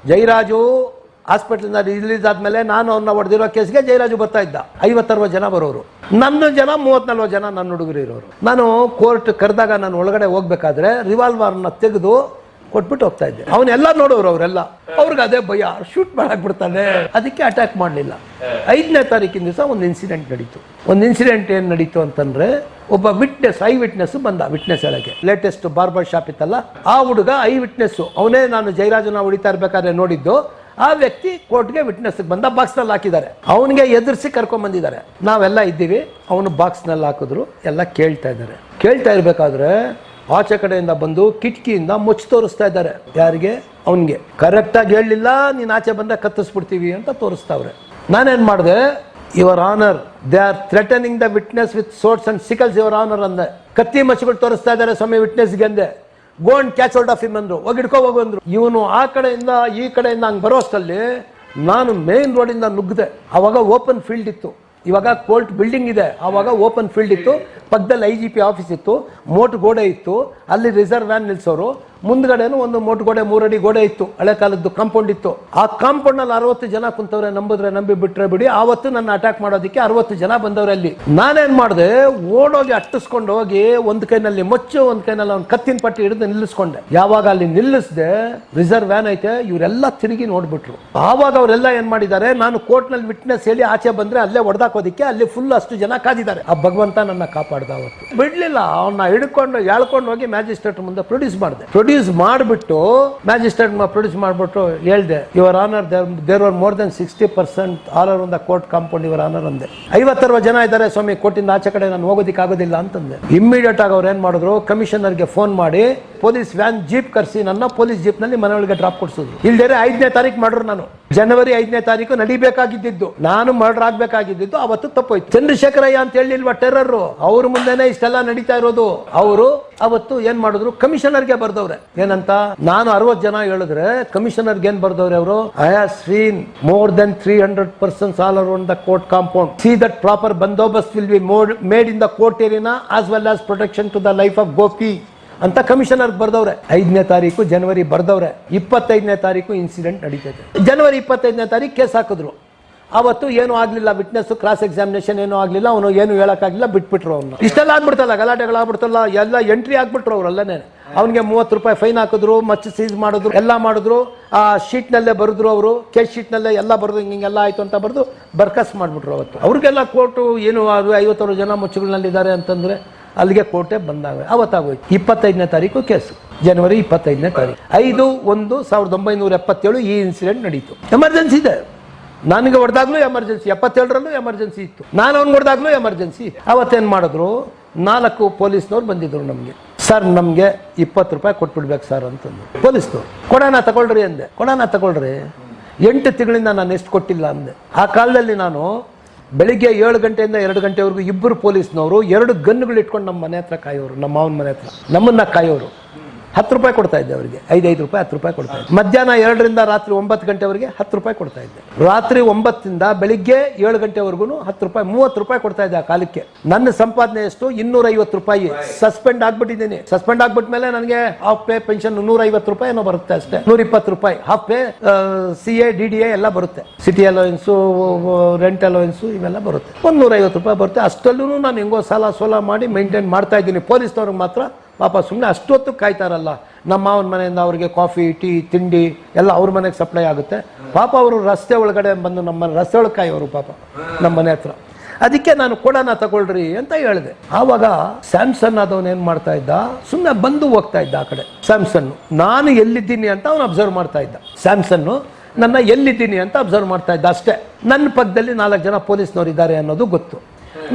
ಜಯರಾಜು ಹಾಸ್ಪಿಟಲ್ನ ರಿಲೀಸ್ ಆದ್ಮೇಲೆ ನಾನು ಅವ್ರನ್ನ ಹೊಡೆದಿರೋ ಕೇಸ್ಗೆ ಜಯರಾಜು ಬರ್ತಾ ಇದ್ದ. 50-60 ಜನ ಬರೋರು. ನನ್ನ ಜನ 30-40 ಜನ ನನ್ನ ಹುಡುಗರು ಇರೋರು. ನಾನು ಕೋರ್ಟ್ ಕರೆದಾಗ ನಾನು ಒಳಗಡೆ ಹೋಗ್ಬೇಕಾದ್ರೆ ರಿವಾಲ್ವರ್ನ ತೆಗೆದು ಕೊಟ್ಬಿಟ್ಟು ಹೋಗ್ತಾ ಇದ್ದೆ. ಅವನ್ನೆಲ್ಲ ನೋಡೋರು ಅವರೆಲ್ಲ. ಅವ್ರಿಗೆ ಅದೇ ಭಯ, ಶೂಟ್ ಮಾಡಕ್ ಬಿಡ್ತಾನೆ. ಅದಕ್ಕೆ ಅಟ್ಯಾಕ್ ಮಾಡಲಿಲ್ಲ. 5ನೇ ತಾರೀಕಿನ ದಿವಸ ಒಂದು ಇನ್ಸಿಡೆಂಟ್ ನಡೀತು. ಒಂದು ಇನ್ಸಿಡೆಂಟ್ ಏನು ನಡೀತು ಅಂತಂದ್ರೆ, ಒಬ್ಬ ಐ ವಿಟ್ನೆಸ್ ಬಂದ ವಿಟ್ನೆಸ್ ಹೇಳಕ್ಕೆ. ಲೇಟೆಸ್ಟ್ ಬಾರ್ಬರ್ ಶಾಪ್ ಇತ್ತಲ್ಲ, ಆ ಹುಡುಗ ಐ ವಿಟ್ನೆಸ್. ಅವನೇ ನಾನು ಜಯರಾಜನ ಹೊಡಿತಾ ಇರ್ಬೇಕಾದ್ರೆ ನೋಡಿದ್ದು. ಆ ವ್ಯಕ್ತಿ ಕೋರ್ಟ್ಗೆ ವಿಟ್ನೆಸ್ ಬಂದ. ಬಾಕ್ಸ್ನಲ್ಲಿ ಹಾಕಿದ್ದಾರೆ. ಅವನಿಗೆ ಎದುರಿಸಿ ಕರ್ಕೊಂಡ್ ಬಂದಿದ್ದಾರೆ. ನಾವೆಲ್ಲ ಇದ್ದೀವಿ. ಅವನು ಬಾಕ್ಸ್ನಲ್ಲಿ ಹಾಕಿದ್ರು. ಎಲ್ಲ ಕೇಳ್ತಾ ಇದ್ದಾರೆ. ಕೇಳ್ತಾ ಇರ್ಬೇಕಾದ್ರೆ ಆಚೆ ಕಡೆಯಿಂದ ಬಂದು ಕಿಟಕಿಯಿಂದ ಮುಚ್ಚಿ ತೋರಿಸ್ತಾ ಇದ್ದಾರೆ. ಯಾರಿಗೆ? ಅವನಿಗೆ. ಕರೆಕ್ಟಾಗಿ ಹೇಳಲಿಲ್ಲ, ನೀನು ಆಚೆ ಬಂದ ಕತ್ತಿಸ್ಬಿಡ್ತೀವಿ ಅಂತ ತೋರಿಸ್ತಾವ್ರೆ. ನಾನೇನು ಮಾಡಿದೆ? Your honour, they are threatening the witness with swords and sickles your honour ಅಂದೆ. ಕತ್ತಿ ಮಚ್ಚಗಳು ತೋರಿಸ್ತಾ ಇದ್ದಾರೆ ಸ್ವಾಮಿ ವಿಟ್ನೆಸ್ಗೆ ಅಂದೆ. Go and catch out of him ಅಂದ್ರು. ಹೋಗಿ ಹಿಡ್ಕೊ ಹೋಗು ಅಂದ್ರು. ಇವನು ಆ ಕಡೆಯಿಂದ ಈ ಕಡೆಯಿಂದ ಹಂಗೆ ಬರೋಷ್ಟಲ್ಲಿ ನಾನು ಮೇನ್ ರೋಡಿಂದ ನುಗ್ಗಿದೆ. ಅವಾಗ ಓಪನ್ ಫೀಲ್ಡ್ ಇತ್ತು. ಇವಾಗ ಕೋರ್ಟ್ ಬಿಲ್ಡಿಂಗ್ ಇದೆ. ಆವಾಗ ಓಪನ್ ಫೀಲ್ಡ್ ಇತ್ತು. ಪಕ್ಕದಲ್ಲಿ IGP ಆಫೀಸ್ ಇತ್ತು. ಮೋಟ್ ಗೋಡೆ ಇತ್ತು. ಅಲ್ಲಿ ರಿಸರ್ವ್ ವ್ಯಾನ್ ನಿಲ್ಸೋರು. ಮುಂದ್ಗಡೆನೂ ಒಂದು ಮೋಟ್ ಗೋಡೆ 3 ಅಡಿ ಗೋಡೆ ಇತ್ತು. ಹಳೆ ಕಾಲದ್ದು ಕಾಂಪೌಂಡ್ ಇತ್ತು. ಆ ಕಾಂಪೌಂಡ್ ನಲ್ಲಿ 60 ಜನ ಕುಂತವ್ರೆ. ನಂಬಿದ್ರೆ ನಂಬಿ, ಬಿಟ್ರೆ ಬಿಡಿ. ಆವತ್ತು ನನ್ನ ಅಟ್ಯಾಕ್ ಮಾಡೋದಕ್ಕೆ 60 ಜನ ಬಂದವ್ರೆ ಅಲ್ಲಿ. ನಾನೇನ್ ಮಾಡಿದೆ? ಓಡೋಗಿ ಅಟ್ಟಿಸ್ಕೊಂಡು ಹೋಗಿ ಒಂದ್ ಕೈನಲ್ಲಿ ಮೊಚ್ಚು, ಒಂದ್ ಕೈನಲ್ಲಿ ಅವ್ನು ಕತ್ತಿನ ಪಟ್ಟಿ ಹಿಡಿದು ನಿಲ್ಲಿಸ್ಕೊಂಡೆ. ಯಾವಾಗ ಅಲ್ಲಿ ನಿಲ್ಲಿಸ್ದೆ, ರಿಸರ್ವ್ ವ್ಯಾನ್ ಐತೆ, ಇವರೆಲ್ಲ ತಿರುಗಿ ನೋಡ್ಬಿಟ್ರು. ಆವಾಗ ಅವರೆಲ್ಲ ಏನ್ ಮಾಡಿದ್ದಾರೆ, ನಾನು ಕೋರ್ಟ್ ನಲ್ಲಿ ವಿಟ್ನೆಸ್ ಹೇಳಿ ಆಚೆ ಬಂದ್ರೆ ಅಲ್ಲೇ ಹೊಡೆದಾಕೋದಿಕ್ಕೆ ಅಲ್ಲಿ ಫುಲ್ ಅಷ್ಟು ಜನ ಕಾದಿದ್ದಾರೆ. ಆ ಭಗವಂತ ನನ್ನ ಕಾಪಾಡ್ದ. ಅವತ್ತು ಬಿಡ್ಲಿಲ್ಲ. ಅವನ್ನ ಹಿಡ್ಕೊಂಡು ಎಳ್ಕೊಂಡು ಹೋಗಿ ಮ್ಯಾಜಿಸ್ಟ್ರೇಟ್ ಮುಂದೆ ಪ್ರೊಡ್ಯೂಸ್ ಮಾಡಿದೆ. ಪ್ರೊಡ್ಯೂಸ್ ಮಾಡಿಬಿಟ್ಟು ಮ್ಯಾಜಿಸ್ಟ್ರೇಟ್ ಪ್ರೊಡ್ಯೂಸ್ ಮಾಡಿಬಿಟ್ಟು ಹೇಳ್ದೆ, your honour, there are more than 60% all around the court compound your honour ಅಂದೆ. 50-60 ಜನ ಇದ್ದಾರೆ ಸ್ವಾಮಿ, ಕೋರ್ಟಿಂದ ಆಚೆ ಕಡೆ ನಾನು ಹೋಗೋದಿಕ್ಕೆ ಆಗೋದಿಲ್ಲ ಅಂತಂದೆ. ಇಮ್ಮಿಡಿಯೇಟ್ ಆಗಿ ಅವ್ರು ಏನ್ ಮಾಡಿದ್ರು, ಕಮಿಷನರ್ಗೆ ಫೋನ್ ಮಾಡಿ ಪೊಲೀಸ್ ವ್ಯಾನ್ ಜೀಪ್ ಕರೆಸಿ ನನ್ನ ಪೊಲೀಸ್ ಜೀಪ್ ನಲ್ಲಿ ಮನೆಯೊಳಗೆ ಡ್ರಾಪ್ ಕೊಡಿಸಿದ್ರು. ಇಲ್ದೇರೆ 5ನೇ ತಾರೀಕು ಮಾಡ್ರು. ನಾನು ಜನವರಿ 5ನೇ ತಾರೀಕು ನಡಿಬೇಕಾಗಿದ್ದು, ನಾನು ಮರ್ಡರ್ ಆಗ್ಬೇಕಾಗಿದ್ದು, ಅವತ್ತು ತಪ್ಪೋಯ್ತು. ಚಂದ್ರಶೇಖರಯ್ಯ ಅಂತ ಹೇಳಿಲ್ವಾ ಟೆರರ್, ಅವ್ರ ಮುಂದೆನೆ ಇಷ್ಟೆಲ್ಲ ನಡೀತಾ ಇರೋದು. ಅವರು ಅವತ್ತು ಏನ್ ಮಾಡಿದ್ರು, ಕಮಿಷನರ್ಗೆ ಬರ್ದವ್ರೆ. ಏನಂತ? ನಾನು 60 ಜನ ಹೇಳಿದ್ರೆ ಕಮಿಷನರ್ಗೆ ಏನ್ ಬರ್ದವ್ರೆ ಅವರು? I have seen more than 300 persons all around the court compound. See that proper bandobast will be made in the court area as well as protection to the life of Gopi ಅಂತ ಕಮಿಷನರ್ ಬರ್ದವ್ರೆ. 5ನೇ ತಾರೀಕು ಜನವರಿ ಬರ್ದವ್ರೆ. 25ನೇ ತಾರೀಕು ಇನ್ಸಿಡೆಂಟ್ ನಡೀತೈತೆ. ಜನವರಿ 25ನೇ ತಾರೀಕು case ಹಾಕಿದ್ರು. ಅವತ್ತು ಏನೂ ಆಗ್ಲಿಲ್ಲ. Witness cross examination ಏನೂ ಆಗ್ಲಿಲ್ಲ. ಅವನು ಏನು ಹೇಳಕ್ಕಾಗಿಲ್ಲ, ಬಿಟ್ಬಿಟ್ರು ಅವನು. ಇಷ್ಟೆಲ್ಲ ಆಗ್ಬಿಡ್ತಲ್ಲ, ಗಲಾಟೆಗಳಾಗ್ಬಿಡ್ತಲ್ಲ, ಎಲ್ಲ ಎಂಟ್ರಿ ಆಗ್ಬಿಟ್ರು ಅವರಲ್ಲೇ. ಅವನಿಗೆ 30 ರೂಪಾಯಿ ಫೈನ್ ಹಾಕಿದ್ರು, ಮಚ್ಚು ಸೀಸ್ ಮಾಡಿದ್ರು, ಎಲ್ಲ ಮಾಡಿದ್ರು. ಆ ಶೀಟ್ ನಲ್ಲೇ ಬರೆದ್ರು. ಅವರು ಕೇಸ್ ಶೀಟ್ ನಲ್ಲೇ ಎಲ್ಲ ಬರೆದು ಹಿಂಗೆಲ್ಲ ಆಯ್ತು ಅಂತ ಬರೆದು ಬರ್ಕಸ್ ಮಾಡ್ಬಿಟ್ರು. ಅವತ್ತು ಅವ್ರಿಗೆಲ್ಲ ಕೋರ್ಟು ಏನು 50 ಜನ ಮುಚ್ಚುಗಳಲ್ಲಿದ್ದಾರೆ ಅಂತಂದ್ರೆ ಅಲ್ಲಿಗೆ ಕೋರ್ಟೆ ಬಂದಾಗ ಅವತ್ತಾಗೋಯ್ತು. 25ನೇ ತಾರೀಕು ಕೇಸು, ಜನವರಿ 25ನೇ ತಾರೀಕು 5/1/1977 ಈ ಇನ್ಸಿಡೆಂಟ್ ನಡೀತು. ಎಮರ್ಜೆನ್ಸಿ ಇದೆ. ನನಗೆ ಹೊಡೆದಾಗ್ಲೂ ಎಮರ್ಜೆನ್ಸಿ, 77ರಲ್ಲೂ ಎಮರ್ಜೆನ್ಸಿ ಇತ್ತು. ನಾನು ಅವ್ನು ಹೊಡೆದಾಗ್ಲೂ ಎಮರ್ಜೆನ್ಸಿ. ಅವತ್ತೇನು ಮಾಡಿದ್ರು, 4 ಪೊಲೀಸ್ನವ್ರು ಬಂದಿದ್ರು ನಮಗೆ. ಸರ್ ನಮಗೆ 20 ರೂಪಾಯಿ ಕೊಟ್ಬಿಡ್ಬೇಕು ಸರ್ ಅಂತಂದು ಪೊಲೀಸ್ದು. ಕೊಡೋಣ ತಗೊಳ್ರಿ ಅಂದೆ. ಕೊಡೋಣ ತಗೊಳ್ರಿ, 8 ತಿಂಗಳಿಂದ ನಾನು ಎಷ್ಟು ಕೊಟ್ಟಿಲ್ಲ ಅಂದೆ. ಆ ಕಾಲದಲ್ಲಿ ನಾನು ಬೆಳಿಗ್ಗೆ 7 ಗಂಟೆಯಿಂದ 2 ಗಂಟೆವರೆಗೂ ಇಬ್ಬರು ಪೊಲೀಸ್ನವರು 2 ಗನ್ನುಗಳು ಇಟ್ಕೊಂಡು ನಮ್ಮ ಮನೆ ಹತ್ರ ಕಾಯೋರು, ನಮ್ಮ ಮಾವನ ಮನೆ ಹತ್ರ ನಮ್ಮನ್ನ ಕಾಯೋರು. 10 ರೂಪಾಯಿ ಕೊಡ್ತಾ ಇದ್ದೆ ಅವರಿಗೆ, 5 ರೂಪಾಯಿ 10 ರೂಪಾಯಿ ಕೊಡ್ತಾ ಇದ್ದೆ. ಮಧ್ಯಾಹ್ನ 2ರಿಂದ ರಾತ್ರಿ 9 ಗಂಟೆವರೆಗೆ 10 ರೂಪಾಯಿ ಕೊಡ್ತಾ ಇದ್ದೆ. ರಾತ್ರಿ 9ರಿಂದ ಬೆಳಿಗ್ಗೆ 7 ಗಂಟೆವರೆಗೂ 10 ರೂಪಾಯಿ, 30 ರೂಪಾಯಿ ಕೊಡ್ತಾ ಇದ್ದೆ ಆ ಕಾಲಕ್ಕೆ. ನನ್ನ ಸಂಪಾದನೆ ಎಷ್ಟು? 250 ರೂಪಾಯಿ. ಸಸ್ಪೆಂಡ್ ಆಗ್ಬಿಟ್ಟಿದ್ದೀನಿ. ಸಸ್ಪೆಂಡ್ ಆಗ್ಬಿಟ್ಮೇಲೆ ನನಗೆ ಹಾಫ್ ಪೇ ಪೆನ್ಷನ್ 150 ರೂಪಾಯಿ ಏನೋ ಬರುತ್ತೆ ಅಷ್ಟೇ, 120 ರೂಪಾಯಿ ಹಾಫ್ ಪೇ, CA DDA ಎಲ್ಲ ಬರುತ್ತೆ, ಸಿಟಿ ಅಲೋವೆನ್ಸು, ರೆಂಟ್ ಅಲೋವೆನ್ಸು ಇವೆಲ್ಲ ಬರುತ್ತೆ. 150 ರೂಪಾಯಿ ಬರುತ್ತೆ. ಅಷ್ಟಲ್ಲೂ ನಾನು ಹೆಂಗೋ ಸಾಲ ಸೋಲ ಮಾಡಿ ಮೇಂಟೈನ್ ಮಾಡ್ತಾ ಇದ್ದೀನಿ. ಪೊಲೀಸ್ನವ್ರಿಗೆ ಮಾತ್ರ ಪಾಪ ಸುಮ್ಮನೆ ಅಷ್ಟೊತ್ತು ಕಾಯ್ತಾರಲ್ಲ, ನಮ್ಮ ಮಾವನ ಮನೆಯಿಂದ ಅವ್ರಿಗೆ ಕಾಫಿ ಟೀ ತಿಂಡಿ ಎಲ್ಲ ಅವ್ರ ಮನೆಗೆ ಸಪ್ಲೈ ಆಗುತ್ತೆ. ಪಾಪ ಅವರು ರಸ್ತೆ ಒಳಗಡೆ ಬಂದು ನಮ್ಮ ರಸ್ತೆ ಒಳಗೆ ಕಾಯೋರು ಪಾಪ ನಮ್ಮ ಮನೆ ಹತ್ರ. ಅದಕ್ಕೆ ನಾನು ಕೊಡೋಣ ತಗೊಳ್ರಿ ಅಂತ ಹೇಳಿದೆ. ಆವಾಗ ಸ್ಯಾಮ್ಸನ್ ಅದವನು ಏನು ಮಾಡ್ತಾ ಇದ್ದ, ಸುಮ್ಮನೆ ಬಂದು ಹೋಗ್ತಾ ಇದ್ದ ಆ ಕಡೆ. ಸ್ಯಾಮ್ಸನ್ ನಾನು ಎಲ್ಲಿದ್ದೀನಿ ಅಂತ ಅವನು ಅಬ್ಸರ್ವ್ ಮಾಡ್ತಾ ಇದ್ದ. ಸ್ಯಾಮ್ಸನ್ನು ನನ್ನ ಎಲ್ಲಿದ್ದೀನಿ ಅಂತ ಅಬ್ಸರ್ವ್ ಮಾಡ್ತಾ ಇದ್ದ ಅಷ್ಟೇ. ನನ್ನ ಪಕ್ಕದಲ್ಲಿ 4 ಜನ ಪೊಲೀಸ್ನವ್ರು ಇದ್ದಾರೆ ಅನ್ನೋದು ಗೊತ್ತು.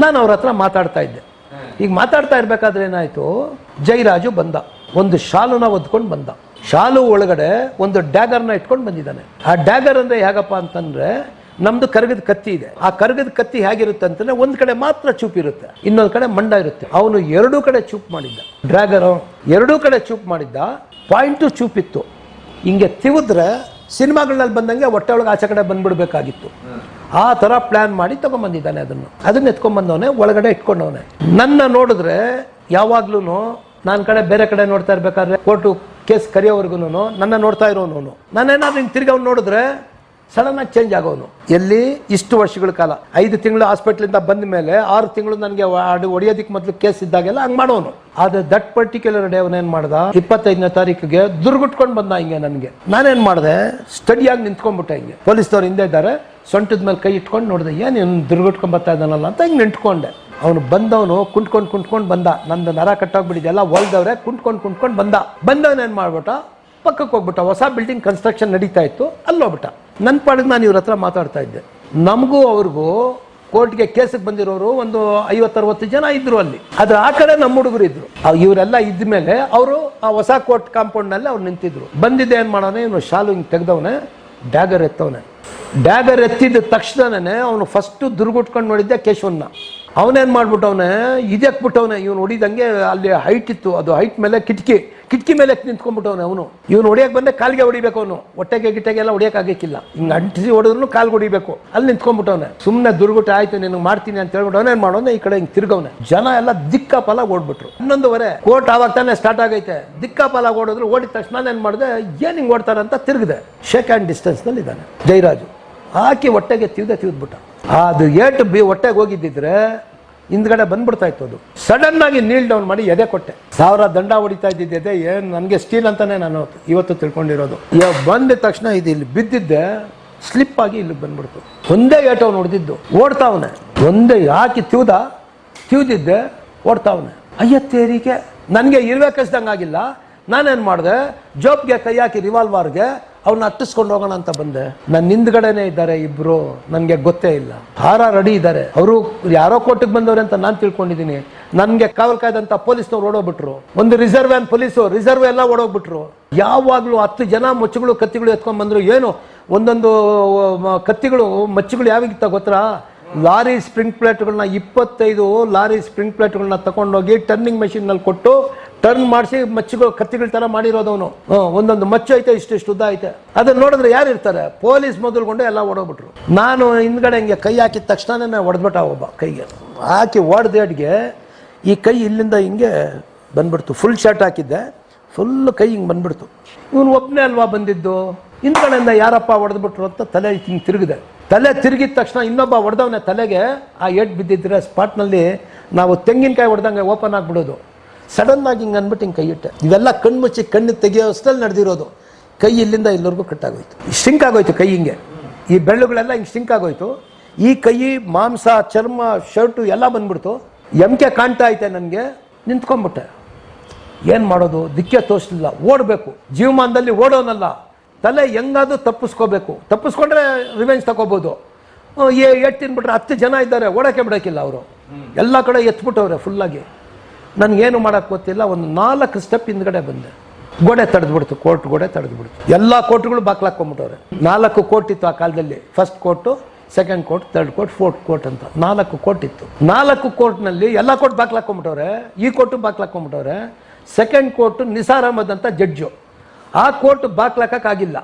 ನಾನು ಅವ್ರ ಹತ್ರ ಮಾತಾಡ್ತಾ ಇದ್ದೆ. ಈಗ ಮಾತಾಡ್ತಾ ಇರ್ಬೇಕಾದ್ರೆ ಏನಾಯ್ತು, ಜೈರಾಜು ಬಂದ, ಒಂದು ಶಾಲುನ ಒದ್ಕೊಂಡು ಬಂದ. ಶಾಲು ಒಳಗಡೆ ಒಂದು ಡ್ಯಾಗರ್ನ ಇಟ್ಕೊಂಡು ಬಂದಿದ್ದಾನೆ. ಆ ಡ್ಯಾಗರ್ ಅಂದ್ರೆ ಹೇಗಪ್ಪ ಅಂತಂದ್ರೆ, ನಮ್ದು ಕರಗದ ಕತ್ತಿ ಇದೆ. ಆ ಕರಗದ ಕತ್ತಿ ಹೇಗಿರುತ್ತೆ ಅಂತಂದ್ರೆ, ಒಂದ್ ಕಡೆ ಮಾತ್ರ ಚೂಪ್ ಇರುತ್ತೆ, ಇನ್ನೊಂದ್ ಕಡೆ ಮಂಡ ಇರುತ್ತೆ. ಅವನು 2 ಕಡೆ ಚೂಪ್ ಮಾಡಿದ್ದ. ಡ್ರ್ಯಾಗರ್ 2 ಕಡೆ ಚೂಪ್ ಮಾಡಿದ್ದ. ಪಾಯಿಂಟು ಚೂಪ್ ಇತ್ತು. ಹಿಂಗೆ ತಿವಿದ್ರೆ ಸಿನಿಮಾಗಳಲ್ಲಿ ಬಂದಂಗೆ ಹೊಟ್ಟೆ ಒಳಗೆ ಆಚೆ ಕಡೆ ಬಂದ್ಬಿಡ್ಬೇಕಾಗಿತ್ತು. ಆ ಥರ ಪ್ಲಾನ್ ಮಾಡಿ ತಗೊಂಡ್ಬಂದಿದ್ದಾನೆ. ಅದನ್ನ ಎತ್ಕೊಂಡ್ಬಂದವನೆ, ಒಳಗಡೆ ಇಟ್ಕೊಂಡವನೆ. ನನ್ನ ನೋಡಿದ್ರೆ ಯಾವಾಗ್ಲೂ ನಾನು ಕಡೆ ಬೇರೆ ಕಡೆ ನೋಡ್ತಾ ಇರ್ಬೇಕಾದ್ರೆ ಕೋರ್ಟು ಕೇಸ್ ಕರೆಯೋವರೆಗೂ ನನ್ನ ನೋಡ್ತಾ ಇರೋನು. ನಾನೇನಾದ್ರೂ ಹಿಂಗೆ ತಿರ್ಗಿ ಅವ್ನು ನೋಡಿದ್ರೆ ಸಡನ್ ಆಗಿ ಚೇಂಜ್ ಆಗೋನು. ಎಲ್ಲಿ ಇಷ್ಟು ವರ್ಷಗಳ ಕಾಲ 5 ತಿಂಗಳು ಹಾಸ್ಪಿಟ್ಲಿಂದ ಬಂದ ಮೇಲೆ 6 ತಿಂಗಳು ನನಗೆ ಹೊಡೆಯೋದಕ್ಕೆ ಮೊದಲು ಕೇಸ್ ಇದ್ದಾಗೆಲ್ಲ ಹಂಗೆ ಮಾಡೋನು. ಆದ್ರೆ ದಟ್ ಪರ್ಟಿಕ್ಯುಲರ್ ಡೇ ಅವನೇನ್ ಮಾಡ್ದ, 25ನೇ ತಾರೀಕಿಗೆ ದುರ್ಗುಟ್ಕೊಂಡು ಬಂದ ಹಿಂಗೆ. ನನಗೆ ನಾನೇನ್ ಮಾಡಿದೆ, ಸ್ಟಡಿಯಾಗಿ ನಿಂತ್ಕೊಂಡ್ಬಿಟ್ಟೆ. ಹಿಂಗೆ ಪೊಲೀಸ್ನವ್ರು ಹಿಂದೆ ಇದ್ದಾರೆ, ಸೊಂಟದ ಮೇಲೆ ಕೈ ಇಟ್ಕೊಂಡು ನೋಡಿದೆ, ಏನು ದುರ್ಗುಟ್ಕೊಂಡ್ ಬರ್ತಾ ಇದ್ದಾನಲ್ಲ ಅಂತ ಹಿಂಗೆ ನಿಂತ್ಕೊಂಡೆ. ಅವನು ಬಂದವನು ಕುಂಟ್ಕೊಂಡು ಬಂದ. ನಂದು ನರ ಕಟ್ಟೋಗ್ಬಿಟ್ಟಿದೆ, ಎಲ್ಲ ಹೊಲ್ದವ್ರೆ. ಕುಂಟ್ಕೊಂಡು ಬಂದವನೇನ್ ಮಾಡ್ಬಿಟ್ಟ, ಪಕ್ಕಕ್ಕೆ ಹೋಗ್ಬಿಟ್ಟ. ಹೊಸ ಬಿಲ್ಡಿಂಗ್ ಕನ್ಸ್ಟ್ರಕ್ಷನ್ ನಡೀತಾ ಇತ್ತು, ಅಲ್ಲೋಗ್ಬಿಟ್ಟ. ನನ್ನ ಪಾಡಿಗೆ ನಾನು ಇವ್ರ ಹತ್ರ ಮಾತಾಡ್ತಾ ಇದ್ದೆ. ನಮಗೂ ಅವ್ರಿಗೂ ಕೋರ್ಟ್ಗೆ ಕೇಸಿಗೆ ಬಂದಿರೋರು ಒಂದು 50-60 ಜನ ಇದ್ರು ಅಲ್ಲಿ. ಅದ್ರ ಆ ಕಡೆ ನಮ್ಮ ಹುಡುಗರು ಇದ್ರು. ಇವರೆಲ್ಲ ಇದ್ಮೇಲೆ ಅವರು ಆ ಹೊಸ ಕೋರ್ಟ್ ಕಾಂಪೌಂಡ್ ನಲ್ಲಿ ಅವ್ರು ನಿಂತಿದ್ರು. ಬಂದಿದ್ದೆ ಏನ್ ಮಾಡೋನೆ, ಇವನು ಶಾಲು ಹಿಂಗ್ ತೆಗ್ದವನೆ, ಡ್ಯಾಗರ್ ಎತ್ತವನೆ. ಡ್ಯಾಗರ್ ಎತ್ತಿದ ತಕ್ಷಣನೇ ಅವನು ಫಸ್ಟ್ ದುರ್ಗುಟ್ಕೊಂಡು ನೋಡಿದ್ದೆ ಕೇಶವನ್ನ. ಅವನೇನ್ ಮಾಡ್ಬಿಟ್ಟವನೆ, ಇದಕ್ಕೆ ಬಿಟ್ಟವನೆ. ಇವನು ಹೊಡಿದಂಗೆ ಅಲ್ಲಿ ಹೈಟ್ ಇತ್ತು, ಅದು ಹೈಟ್ ಮೇಲೆ ಕಿಟಕಿ ಮೇಲೆ ನಿಂತ್ಕೊಂಡ್ಬಿಟ್ಟವನೆ ಅವನು. ಇವನು ಹೊಡಿಯಕ್ಕೆ ಬಂದ್ರೆ ಕಾಲ್ಗೆ ಹೊಡಿಬೇಕು, ಅವನು ಹೊಟ್ಟೆಗೆ ಗಿಟ್ಟೆಗೆ ಎಲ್ಲ ಹೊಡಿಯಕ್ ಆಗಿಕ್ಕಿಲ್ಲ. ಹಿಂಗ್ ಅಂಟಿಸಿ ಹೊಡೆದ್ರು ಕಾಲ್ಗೆ ಹೊಡಿಬೇಕು. ಅಲ್ಲಿ ನಿಂತ್ಕೊಂಡ್ಬಿಟ್ಟವನೆ. ಸುಮ್ಮನೆ ದುರ್ಗುಟ ಆಯ್ತು ನಿನಗೆ ಮಾಡ್ತೀನಿ ಅಂತ ಹೇಳ್ಬಿಟ್ಟು ಅವನೇನ್ ಮಾಡೋನೆ, ಈ ಕಡೆ ಹಿಂಗ್ ತಿರ್ಗವನೆ. ಜನ ಎಲ್ಲ ದಿಕ್ಕಾಪಾಲ ಓಡ್ಬಿಟ್ರು. 11:15 ಕೋರ್ಟ್ ಆವಾಗ ತಾನೇ ಸ್ಟಾರ್ಟ್ ಆಗೈತೆ. ದಿಕ್ಕಾಪಾಲ ಓಡಿದ್ರು. ಓಡಿದ ತಕ್ಷಣ ಏನ್ ಮಾಡಿದೆ, ಏನ್ ಹಿಂಗ್ ಓಡ್ತಾರೆ ಅಂತ ತಿರುಗಿದೆ. ಶೇಕ್ ಹ್ಯಾಂಡ್ ಡಿಸ್ಟೆನ್ಸ್ ನಲ್ಲಿ ಇದ್ದಾನೆ ಜೈರಾಜು. ಹಾಕಿ ಹೊಟ್ಟೆಗೆ ತಿವಿದ್ಬಿಟ್ಟ. ಅದು ಏಟು ಹೊಟ್ಟೆಗೆ ಹೋಗಿದ್ದಿದ್ರೆ ಹಿಂದ್ಗಡೆ ಬಂದ್ಬಿಡ್ತಾ ಇತ್ತು. ಅದು ಸಡನ್ ಆಗಿ ನೀಲ್ ಡೌನ್ ಮಾಡಿ ಎದೆ ಕೊಟ್ಟೆ. 1000 ದಂಡ ಹೊಡಿತಾ ಇದ್ದಿದ್ದೆ. ಏನ್ ನನಗೆ ಸ್ಟೀಲ್ ಅಂತಾನೆ ನಾನು ಇವತ್ತು ತಿಳ್ಕೊಂಡಿರೋದು. ಬಂದ ತಕ್ಷಣ ಇದು ಇಲ್ಲಿ ಬಿದ್ದಿದ್ದೆ, ಸ್ಲಿಪ್ ಆಗಿ ಇಲ್ಲಿ ಬಂದ್ಬಿಡ್ತು. ಒಂದೇ ಏಟು ಅವ್ನು ಹೊಡೆದಿದ್ದು. ಓಡ್ತಾವನೆ, ಒಂದೇ ಹಾಕಿ ತಿವ್ದಿದ್ದೆ, ಓಡ್ತಾವನೆ. ಅಯ್ಯತ್ತೇರಿಗೆ ನನಗೆ ಇರ್ಬೇಕಸ್ದಂಗಾಗಿಲ್ಲ. ನಾನೇನ್ ಮಾಡಿದೆ, ಜೋಬ್ಗೆ ಕೈ ಹಾಕಿ ರಿವಾಲ್ವರ್ಗೆ ಅವ್ನ ಅಟ್ಟಿಸ್ಕೊಂಡು ಹೋಗೋಣ ಅಂತ ಬಂದೆ. ನನ್ನ ಹಿಂದ್ಗಡೆನೆ ಇದ್ದಾರೆ ಇಬ್ರು, ನನಗೆ ಗೊತ್ತೇ ಇಲ್ಲ. ಹಾರ ರೆಡಿ ಇದ್ದಾರೆ. ಅವರು ಯಾರೋ ಕೋರ್ಟಿಗೆ ಬಂದವ್ರೆ ಅಂತ ನಾನು ತಿಳ್ಕೊಂಡಿದ್ದೀನಿ. ನನಗೆ ಕಾವಲ್ ಕಾಯ್ದಂತ ಪೊಲೀಸ್ನವ್ರು ಓಡೋಗ್ಬಿಟ್ರು. ಒಂದು ರಿಸರ್ವ್ ವ್ಯಾನ್ ಪೊಲೀಸು, ರಿಸರ್ವ್ ಎಲ್ಲ ಓಡೋಗ್ಬಿಟ್ರು. ಯಾವಾಗ್ಲೂ 10 ಜನ ಮಚ್ಚುಗಳು ಕತ್ತಿಗಳು ಎತ್ಕೊಂಡ್ ಬಂದ್ರು. ಏನು ಒಂದೊಂದು ಕತ್ತಿಗಳು ಮಚ್ಚುಗಳು ಯಾವಾಗಿತ್ತ ಗೊತ್ತಾ, ಲಾರಿ ಸ್ಪ್ರಿಂಗ್ ಪ್ಲೇಟ್ಗಳನ್ನ 25 ಲಾರಿ ಸ್ಪ್ರಿಂಗ್ ಪ್ಲೇಟ್ಗಳನ್ನ ತಗೊಂಡೋಗಿ ಟರ್ನಿಂಗ್ ಮೆಷಿನ್ ನಲ್ಲಿ ಕೊಟ್ಟು ಟರ್ನ್ ಮಾಡಿಸಿ ಮಚ್ಚುಗಳು ಕತ್ತಿಗಳ ತರ ಮಾಡಿರೋದವನು. ಒಂದೊಂದು ಮಚ್ಚು ಐತೆ, ಇಷ್ಟು ಉದ್ದ ಐತೆ. ಅದನ್ನ ನೋಡಿದ್ರೆ ಯಾರು ಇರ್ತಾರೆ, ಪೊಲೀಸ್ ಮೊದಲುಗೊಂಡು ಎಲ್ಲ ಓಡೋಗ್ಬಿಟ್ರು. ನಾನು ಹಿಂದ್ಗಡೆ ಹಿಂಗೆ ಕೈ ಹಾಕಿದ ತಕ್ಷಣ ಹೊಡೆದ್ಬಿಟ್ಟ ಒಬ್ಬ. ಕೈಗೆ ಹಾಕಿ ಹೊಡೆದೇಡ್ಗೆ ಈ ಕೈ ಇಲ್ಲಿಂದ ಹಿಂಗೆ ಬಂದ್ಬಿಡ್ತು. ಫುಲ್ ಶರ್ಟ್ ಹಾಕಿದ್ದೆ, ಫುಲ್ ಕೈ ಹಿಂಗೆ ಬಂದ್ಬಿಡ್ತು. ಇವನು ಒಬ್ಬನೇ ಅಲ್ವಾ ಬಂದಿದ್ದು. ಹಿಂದ್ಗಡೆಯಿಂದ ಯಾರಪ್ಪ ಹೊಡೆದ್ಬಿಟ್ರು ಅಂತ ತಲೆ ಹಿಂಗೆ ತಿರುಗಿದೆ. ತಲೆ ತಿರುಗಿದ ತಕ್ಷಣ ಇನ್ನೊಬ್ಬ ಹೊಡೆದವನೇ ತಲೆಗೆ. ಆ ಏಟ್ ಬಿದ್ದಿದ್ರೆ ಸ್ಪಾಟ್ನಲ್ಲಿ ನಾವು ತೆಂಗಿನಕಾಯಿ ಹೊಡೆದಂಗೆ ಓಪನ್ ಆಗಿಬಿಡೋದು. ಸಡನ್ ಆಗಿ ಹಿಂಗೆ ಅಂದ್ಬಿಟ್ಟು ಹಿಂಗೆ ಕೈ ಇಟ್ಟೆ. ಇವೆಲ್ಲ ಕಣ್ಣು ಮುಚ್ಚಿ ಕಣ್ಣು ತೆಗಿಯೋಷ್ಟಲ್ಲಿ ನಡೆದಿರೋದು. ಕೈ ಇಲ್ಲಿಂದ ಇಲ್ಲಿವರೆಗೂ ಕಟ್ಟಾಗೋಯ್ತು. ಸ್ಟಿಂಕ್ ಆಗೋಯ್ತು ಕೈ. ಹಿಂಗೆ ಈ ಬೆಳ್ಳುಗಳೆಲ್ಲ ಹಿಂಗೆ ಸ್ಟಿಂಕ್ ಆಗೋಯ್ತು. ಈ ಕೈ ಮಾಂಸ, ಚರ್ಮ, ಶರ್ಟು ಎಲ್ಲ ಬಂದ್ಬಿಡ್ತು. ಎಮ್ಕೆ ಕಾಣ್ತಾ ಐತೆ ನನಗೆ. ನಿಂತ್ಕೊಂಡ್ಬಿಟ್ಟೆ. ಏನು ಮಾಡೋದು, ದಿಕ್ಕೆ ತೋರಿಸಲಿಲ್ಲ. ಓಡಬೇಕು. ಜೀವಮಾನದಲ್ಲಿ ಓಡೋನಲ್ಲ, ತಲೆ ಹೆಂಗಾದ್ರೂ ತಪ್ಪಿಸ್ಕೊಂಡ್ರೆ ರಿವೆಂಜ್ ತಗೋಬಹುದು. ಏಟ್ ತಿನ್ಬಿಟ್ರೆ 10 ಜನ ಇದ್ದಾರೆ, ಓಡೋಕೆ ಬಿಡೋಕ್ಕಿಲ್ಲ ಅವರು. ಎಲ್ಲ ಕಡೆ ಎತ್ಬಿಟ್ಟವ್ರೆ ಫುಲ್ಲಾಗಿ. ನನಗೇನು ಮಾಡೋಕ್ಕೆ ಗೊತ್ತಿಲ್ಲ. ಒಂದು 4 ಸ್ಟೆಪ್ ಹಿಂದ್ಗಡೆ ಬಂದೆ, ಗೋಡೆ ತಡೆದ್ಬಿಡ್ತು, ಕೋರ್ಟ್ ಗೋಡೆ ತಡೆದ್ಬಿಡ್ತು. ಎಲ್ಲ ಕೋರ್ಟ್ಗಳು ಬಾಕ್ಲಾಕೊಂಬಿಟ್ಟವ್ರೆ. 4 ಕೋರ್ಟ್ ಇತ್ತು ಆ ಕಾಲದಲ್ಲಿ. First court, second court, third court, fourth court ಅಂತ 4 ಕೋರ್ಟ್ ಇತ್ತು. 4 ಕೋರ್ಟ್ನಲ್ಲಿ ಎಲ್ಲ ಕೋರ್ಟ್ ಬಾಕ್ಲಾಕೊಂಬಿಟ್ಟವ್ರೆ. ಈ ಕೋರ್ಟು ಬಾಕ್ಲಾಕೊಂಬಿಟ್ಟವ್ರೆ. ಸೆಕೆಂಡ್ ಕೋರ್ಟು ನಿಸಾರ್ ಅಹಮದ್ ಅಂತ ಜಡ್ಜು. ಆ ಕೋರ್ಟ್ ಬಾಕ್ಲಾಕಿಲ್ಲ.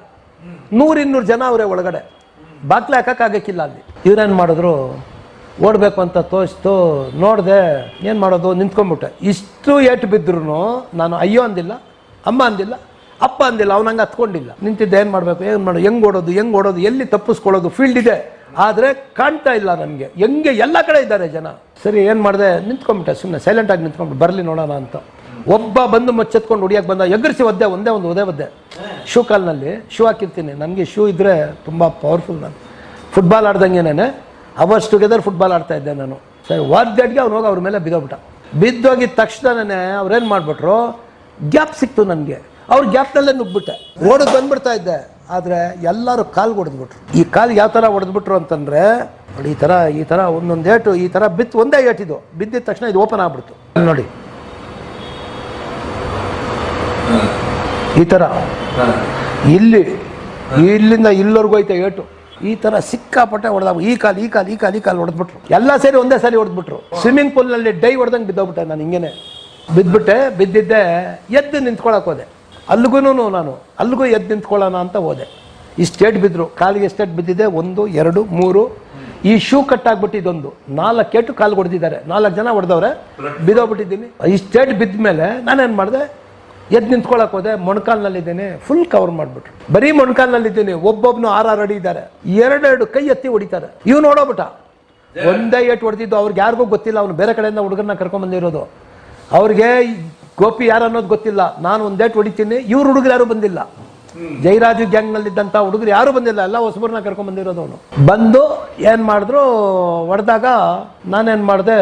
100-200 ಜನ ಅವರೇ ಒಳಗಡೆ, ಬಾಕ್ಲಾಕಿಲ್ಲ. ಅಲ್ಲಿ ಇವ್ರೇನು ಮಾಡಿದ್ರು, ಓಡಬೇಕು ಅಂತ ತೋರಿಸ್ತು. ನೋಡಿದೆ, ಏನು ಮಾಡೋದು, ನಿಂತ್ಕೊಂಡ್ಬಿಟ್ಟೆ. ಇಷ್ಟು ಏಟು ಬಿದ್ದರೂ ನಾನು ಅಯ್ಯೋ ಅಂದಿಲ್ಲ, ಅಮ್ಮ ಅಂದಿಲ್ಲ, ಅಪ್ಪ ಅಂದಿಲ್ಲ. ಅವನಂಗೆ ಹತ್ಕೊಂಡಿಲ್ಲ. ನಿಂತಿದ್ದೆ, ಏನು ಮಾಡಬೇಕು, ಹೆಂಗೆ ಓಡೋದು, ಎಲ್ಲಿ ತಪ್ಪಿಸ್ಕೊಳ್ಳೋದು, ಫೀಲ್ಡ್ ಇದೆ ಆದರೆ ಕಾಣ್ತಾ ಇಲ್ಲ ನನಗೆ. ಹೆಂಗೆ ಎಲ್ಲ ಕಡೆ ಇದ್ದಾರೆ ಜನ. ಸರಿ, ಏನು ಮಾಡಿದೆ, ನಿಂತ್ಕೊಂಡ್ಬಿಟ್ಟೆ, ಸುಮ್ಮನೆ ಸೈಲೆಂಟಾಗಿ ನಿಂತ್ಕೊಂಡ್ಬಿಟ್ಟು ಬರಲಿ ನೋಡೋಣ ಅಂತ. ಒಬ್ಬ ಬಂದು ಮಚ್ಚೆತ್ಕೊಂಡು ಹೊಡಿಯೋಕೆ ಬಂದ, ಎಗರಿಸಿ ಒದ್ದೆ, ಒದ್ದೆ. ಶೂ ಕಾಲ್ನಲ್ಲಿ ಶೂ ಹಾಕಿರ್ತೀನಿ. ನನಗೆ ಶೂ ಇದ್ದರೆ ತುಂಬ ಪವರ್ಫುಲ್. ನಾನು ಫುಟ್ಬಾಲ್ ಆಡ್ದಂಗೆನೇ ಅವರ್ಸ್ ಟುಗೆದರ್ ಫುಟ್ಬಾಲ್ ಆಡ್ತಾ ಇದ್ದೆ ನಾನು. ಸರಿ, ವಾದ್ಯಡ್ಗೆ ಅವ್ನು ಹೋಗಿ ಅವ್ರ ಮೇಲೆ ಬಿದ್ದೋಗ್ಬಿಟ್ಟ. ಬಿದ್ದೋಗಿದ ತಕ್ಷಣನೇ ಅವ್ರೇನು ಮಾಡಿಬಿಟ್ರು, ಗ್ಯಾಪ್ ಸಿಕ್ತು ನನಗೆ. ಅವ್ರ ಗ್ಯಾಪ್ನಲ್ಲೇ ನುಗ್ಬಿಟ್ಟೆ, ಓಡೋದು ಬಂದ್ಬಿಡ್ತಾ ಇದ್ದೆ. ಆದರೆ ಎಲ್ಲರೂ ಕಾಲು ಹೊಡೆದ್ಬಿಟ್ರು. ಈ ಕಾಲಿಗೆ ಯಾವ ಥರ ಹೊಡೆದ್ಬಿಟ್ರು ಅಂತಂದರೆ, ನೋಡಿ ಈ ಥರ ಒಂದೊಂದು ಏಟು ಈ ಥರ ಬಿತ್ತು. ಒಂದೇ ಏಟಿದು ಬಿದ್ದಿದ ತಕ್ಷಣ ಇದು ಓಪನ್ ಆಗ್ಬಿಡ್ತು. ನೋಡಿ ಈ ಥರ ಇಲ್ಲಿಂದ ಇಲ್ಲಿವರೆಗೂ ಐತೆ ಏಟು. ಈ ಥರ ಸಿಕ್ಕಾಪಟ್ಟೆ ಹೊಡೆದಾಗ ಈ ಕಾಲು ಹೊಡೆದ್ಬಿಟ್ರು. ಎಲ್ಲ ಸೇರಿ ಒಂದೇ ಸಾರಿ ಹೊಡೆದ್ಬಿಟ್ರು. ಸ್ವಿಮ್ಮಿಂಗ್ ಪೂಲ್ನಲ್ಲಿ ಡೈ ಹೊಡೆದಂಗೆ ಬಿದ್ದೋಗ್ಬಿಟ್ಟೆ ನಾನು. ಹಿಂಗೇನೆ ಬಿದ್ದಿದ್ದೆ. ಎದ್ದು ನಿಂತ್ಕೊಳಕ್ಕೆ ಹೋದೆ. ಅಲ್ಲಿಗೂ ಎದ್ದು ನಿಂತ್ಕೊಳ್ಳೋಣ ಅಂತ ಹೋದೆ. ಇಷ್ಟೇಟ್ ಬಿದ್ದರು. ಕಾಲಿಗೆ ಎಷ್ಟೇಟ್ ಬಿದ್ದಿದೆ, 1, 2, 3. ಈ ಶೂ ಕಟ್ಟಾಗ್ಬಿಟ್ಟು ಇದೊಂದು 4 ಏಟು ಕಾಲು ಹೊಡೆದಿದ್ದಾರೆ. 4 ಜನ ಹೊಡೆದವ್ರೆ, ಬಿದ್ದೋಗ್ಬಿಟ್ಟಿದ್ದೀನಿ. ಇಷ್ಟೇಟ್ ಬಿದ್ದ ಮೇಲೆ ನಾನೇನು ಮಾಡಿದೆ, ಎದ್ದು ನಿಂತ್ಕೊಳಕ್ಕೆ ಹೋದೆ. ಮೊಣಕಾಲ್ನಲ್ಲಿದ್ದೀನಿ, ಫುಲ್ ಕವರ್ ಮಾಡಿಬಿಟ್ರು. ಬರೀ ಮೊಣಕಾಲ್ನಲ್ಲಿದ್ದೀನಿ. ಒಬ್ಬೊಬ್ಬನು 6 ಅಡಿ ಇದ್ದಾರೆ. 2 ಕೈ ಎತ್ತಿ ಹೊಡಿತಾರೆ. ಇವ್ ನೋಡೋಬಿಟ್ಟ, ಒಂದೇ ಏಟು ಹೊಡೆದಿದ್ದು. ಅವ್ರಿಗೆ ಯಾರಿಗೂ ಗೊತ್ತಿಲ್ಲ, ಅವನು ಬೇರೆ ಕಡೆಯಿಂದ ಹುಡುಗರನ್ನ ಕರ್ಕೊಂಡ್ಬಂದಿರೋದು. ಅವ್ರಿಗೆ ಗೋಪಿ ಯಾರು ಅನ್ನೋದು ಗೊತ್ತಿಲ್ಲ. ನಾನು ಒಂದೇಟು ಹೊಡಿತೀನಿ, ಇವ್ರು ಹುಡುಗರು ಯಾರು ಬಂದಿಲ್ಲ. ಜೈರಾಜು ಗ್ಯಾಂಗ್ನಲ್ಲಿದ್ದಂಥ ಹುಡುಗರು ಯಾರು ಬಂದಿಲ್ಲ, ಎಲ್ಲ ಹೊಸಬರನ್ನ ಕರ್ಕೊಂಡ್ಬಂದಿರೋದು. ಅವನು ಬಂದು ಏನು ಮಾಡಿದ್ರು, ಹೊಡೆದಾಗ ನಾನೇನು ಮಾಡಿದೆ,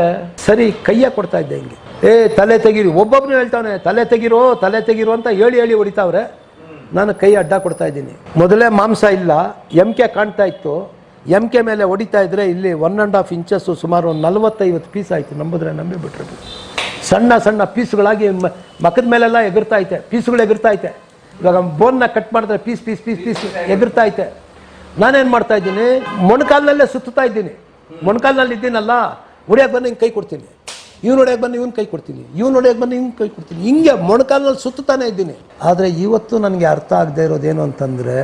ಸರಿ ಕೈಯ ಕೊಡ್ತಾ ಇದ್ದೆ ಹಿಂಗೆ. ತಲೆ ತೆಗೀರಿ, ಒಬ್ಬೊಬ್ಬನು ಹೇಳ್ತಾನೆ ತಲೆ ತೆಗೀರು ಅಂತ ಹೇಳಿ ಹೊಡಿತಾವ್ರೆ. ನಾನು ಕೈ ಅಡ್ಡ ಕೊಡ್ತಾ ಇದ್ದೀನಿ. ಮೊದಲೇ ಮಾಂಸ ಇಲ್ಲ, ಎಮ್ಕೆ ಕಾಣ್ತಾ ಇತ್ತು. ಎಮ್ಕೆ ಮೇಲೆ ಹೊಡಿತಾ ಇದ್ರೆ ಇಲ್ಲಿ 1.5 ಇಂಚಸ್ಸು ಸುಮಾರು 40-50 ಪೀಸ್ ಆಯಿತು. ನಂಬಿಬಿಟ್ರು. ಸಣ್ಣ ಪೀಸ್ಗಳಾಗಿ ಮಕ್ಕದ ಮೇಲೆಲ್ಲ ಎಗರ್ತಾ ಐತೆ, ಪೀಸ್ಗಳು ಎಗರ್ತಾ ಐತೆ. ಇವಾಗ ಬೋನ್ನ ಕಟ್ ಮಾಡಿದ್ರೆ ಪೀಸ್ ಎಗರ್ತಾ ಐತೆ. ನಾನೇನು ಮಾಡ್ತಾ ಇದ್ದೀನಿ, ಮೊಣಕಾಲ್ನಲ್ಲೇ ಸುತ್ತಾ ಇದ್ದೀನಿ. ಮೊಣಕಾಲ್ನಲ್ಲಿ ಇದ್ದೀನಲ್ಲ, ಹೊಡಿಯೋಕೆ ಬಂದು ಹಿಂಗೆ ಕೈ ಕೊಡ್ತೀನಿ, ಇವ್ನು ಹೊಡಿಯೋಕೆ ಬಂದು ಇವ್ನು ಕೈ ಕೊಡ್ತೀನಿ, ಇವ್ನು ಹೊಡಿಯೋಕೆ ಬಂದು ಇವ್ನು ಕೈ ಕೊಡ್ತೀನಿ. ಹಿಂಗೆ ಮೊಣಕಾಲ್ನಲ್ಲಿ ಸುತ್ತಾನೆ ಇದ್ದೀನಿ. ಆದರೆ ಇವತ್ತು ನನಗೆ ಅರ್ಥ ಆಗದೆ ಇರೋದೇನು ಅಂತಂದರೆ,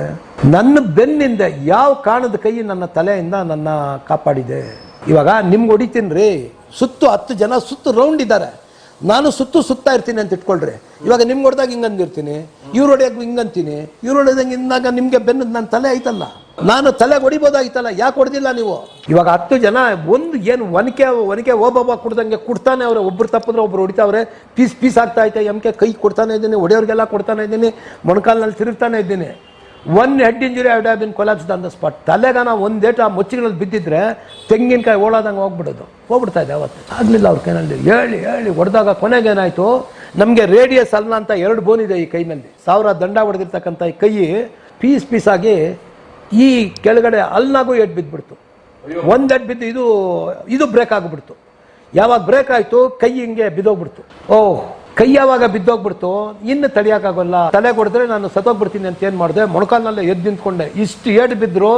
ನನ್ನ ಬೆನ್ನಿಂದ ಯಾವ ಕಾರಣದ ಕೈ ನನ್ನ ತಲೆಯಿಂದ ನನ್ನ ಕಾಪಾಡಿದೆ. ಇವಾಗ ನಿಮ್ಗೆ ಹೊಡಿತೀನಿ ರೀ, 10 ಜನ ರೌಂಡ್ ಇದ್ದಾರೆ, ನಾನು ಸುತ್ತಾ ಇರ್ತೀನಿ ಅಂತ ಇಟ್ಕೊಳ್ರಿ. ಇವಾಗ ನಿಮ್ಗೆ ಹೊಡೆದಾಗ ಹಿಂಗಂದಿರ್ತೀನಿ, ಇವ್ರು ಹೊಡೆಯೋಕೆ ಹಿಂಗಂತೀನಿ, ಇವ್ರು ಹೊಡೆದಂಗೆ ಇಂದಾಗ ನಿಮಗೆ ಬೆನ್ನ ನನ್ನ ತಲೆ ಐತಲ್ಲ, ನಾನು ತಲೆಗೆ ಹೊಡಿಬೋದಾಗಿತ್ತಲ್ಲ, ಯಾಕೆ ಹೊಡೆದಿಲ್ಲ ನೀವು? ಇವಾಗ 10 ಜನ ಏನು ಒನಕೆ ಓಬಾಬ ಕುಡ್ದಂಗೆ ಕುಡ್ತಾನೆ ಅವ್ರೆ. ಒಬ್ರು ತಪ್ಪಿದ್ರೆ ಒಬ್ರು ಹೊಡಿತಾವ್ರೆ, ಪೀಸ್ ಆಗ್ತಾ ಐತೆ. ಎಮ್ಕೆ ಕೈ ಕೊಡ್ತಾನೆ ಇದ್ದೀನಿ, ಹೊಡೆಯೋರಿಗೆಲ್ಲ ಕೊಡ್ತಾನೆ ಇದ್ದೀನಿ, ಮೊಣಕಾಲ್ನಲ್ಲಿ ತಿರುಗ್ತಾನೆ ಇದ್ದೀನಿ. 1 head injury I have been collapsed on the spot. ತಲೆಗಾನ ಒಂದೇಟು ಆ ಮುಚ್ಚಿಗಳಲ್ಲಿ ಬಿದ್ದಿದ್ರೆ ತೆಂಗಿನಕಾಯಿ ಓಡಾದಂಗೆ ಹೋಗ್ಬಿಡ್ತಾ ಇದೆ. ಅವತ್ತು ಆಗಲಿಲ್ಲ ಅವ್ರ ಕೈನಲ್ಲಿ. ಹೇಳಿ ಹೊಡೆದಾಗ ಕೊನೆಗೇನಾಯಿತು, ನಮಗೆ ರೇಡಿಯಸ್ ಅಲ್ಲ ಅಂತ 2 ಬೋನ್ ಇದೆ ಈ ಕೈನಲ್ಲಿ. 1000 ದಂಡ ಹೊಡೆದಿರ್ತಕ್ಕಂಥ ಈ ಕೈ ಪೀಸ್ ಆಗಿ ಈ ಕೆಳಗಡೆ ಅಲ್ನಾಗೂ ಏಟ್ ಬಿದ್ದುಬಿಡ್ತು. 1 ಏಟ್ ಬಿದ್ದು ಇದು ಬ್ರೇಕ್ ಆಗಿಬಿಡ್ತು. ಯಾವಾಗ ಬ್ರೇಕ್ ಆಯಿತು, ಕೈ ಹಿಂಗೆ ಬಿದ್ದೋಗ್ಬಿಡ್ತು. ಕೈ ಯಾವಾಗ ಬಿದ್ದೋಗ್ಬಿಡ್ತು, ಇನ್ನು ತಡಿಯೋಕ್ಕಾಗಲ್ಲ. ತಲೆ ಹೊಡೆದ್ರೆ ನಾನು ಸತ್ತೋಗ್ಬಿಡ್ತೀನಿ ಅಂತ ಏನು ಮಾಡಿದೆ, ಮೊಣಕಾಲ್ನಲ್ಲೇ ಎದ್ದು ನಿಂತ್ಕೊಂಡೆ. ಇಷ್ಟು ಏಟು ಬಿದ್ದರು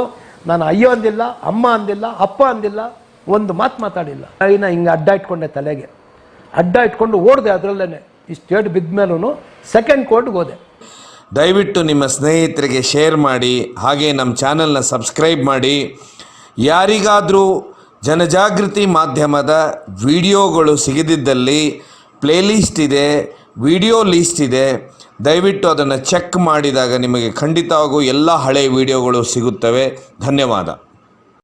ನಾನು ಅಯ್ಯೋ ಅಂದಿಲ್ಲ, ಅಮ್ಮ ಅಂದಿಲ್ಲ, ಅಪ್ಪ ಅಂದಿಲ್ಲ, ಒಂದು ಮಾತು ಮಾತಾಡಿಲ್ಲ. ಕೈನ ಹಿಂಗೆ ಅಡ್ಡ ಇಟ್ಕೊಂಡೆ, ತಲೆಗೆ ಅಡ್ಡ ಇಟ್ಕೊಂಡು ಓಡಿದೆ. ಅದರಲ್ಲೇ ಇಷ್ಟು ಏಟು ಬಿದ್ದ ಮೇಲೂ ಸೆಕೆಂಡ್ ಕೋರ್ಟ್ಗೆ ಹೋದೆ. ದಯವಿಟ್ಟು ನಿಮ್ಮ ಸ್ನೇಹಿತರಿಗೆ ಶೇರ್ ಮಾಡಿ, ಹಾಗೆ ನಮ್ಮ ಚಾನಲ್ನ ಸಬ್ಸ್ಕ್ರೈಬ್ ಮಾಡಿ. ಯಾರಿಗಾದರೂ ಜನಜಾಗೃತಿ ಮಾಧ್ಯಮದ ವಿಡಿಯೋಗಳು ಸಿಗದಿದ್ದಲ್ಲಿ ಪ್ಲೇಲಿಸ್ಟ್ ಇದೆ, ವಿಡಿಯೋ ಲಿಸ್ಟ್ ಇದೆ, ದಯವಿಟ್ಟು ಅದನ್ನು ಚೆಕ್ ಮಾಡಿದಾಗ ನಿಮಗೆ ಖಂಡಿತವಾಗೂ ಎಲ್ಲ ಹಳೆಯ ವಿಡಿಯೋಗಳು ಸಿಗುತ್ತವೆ. ಧನ್ಯವಾದ.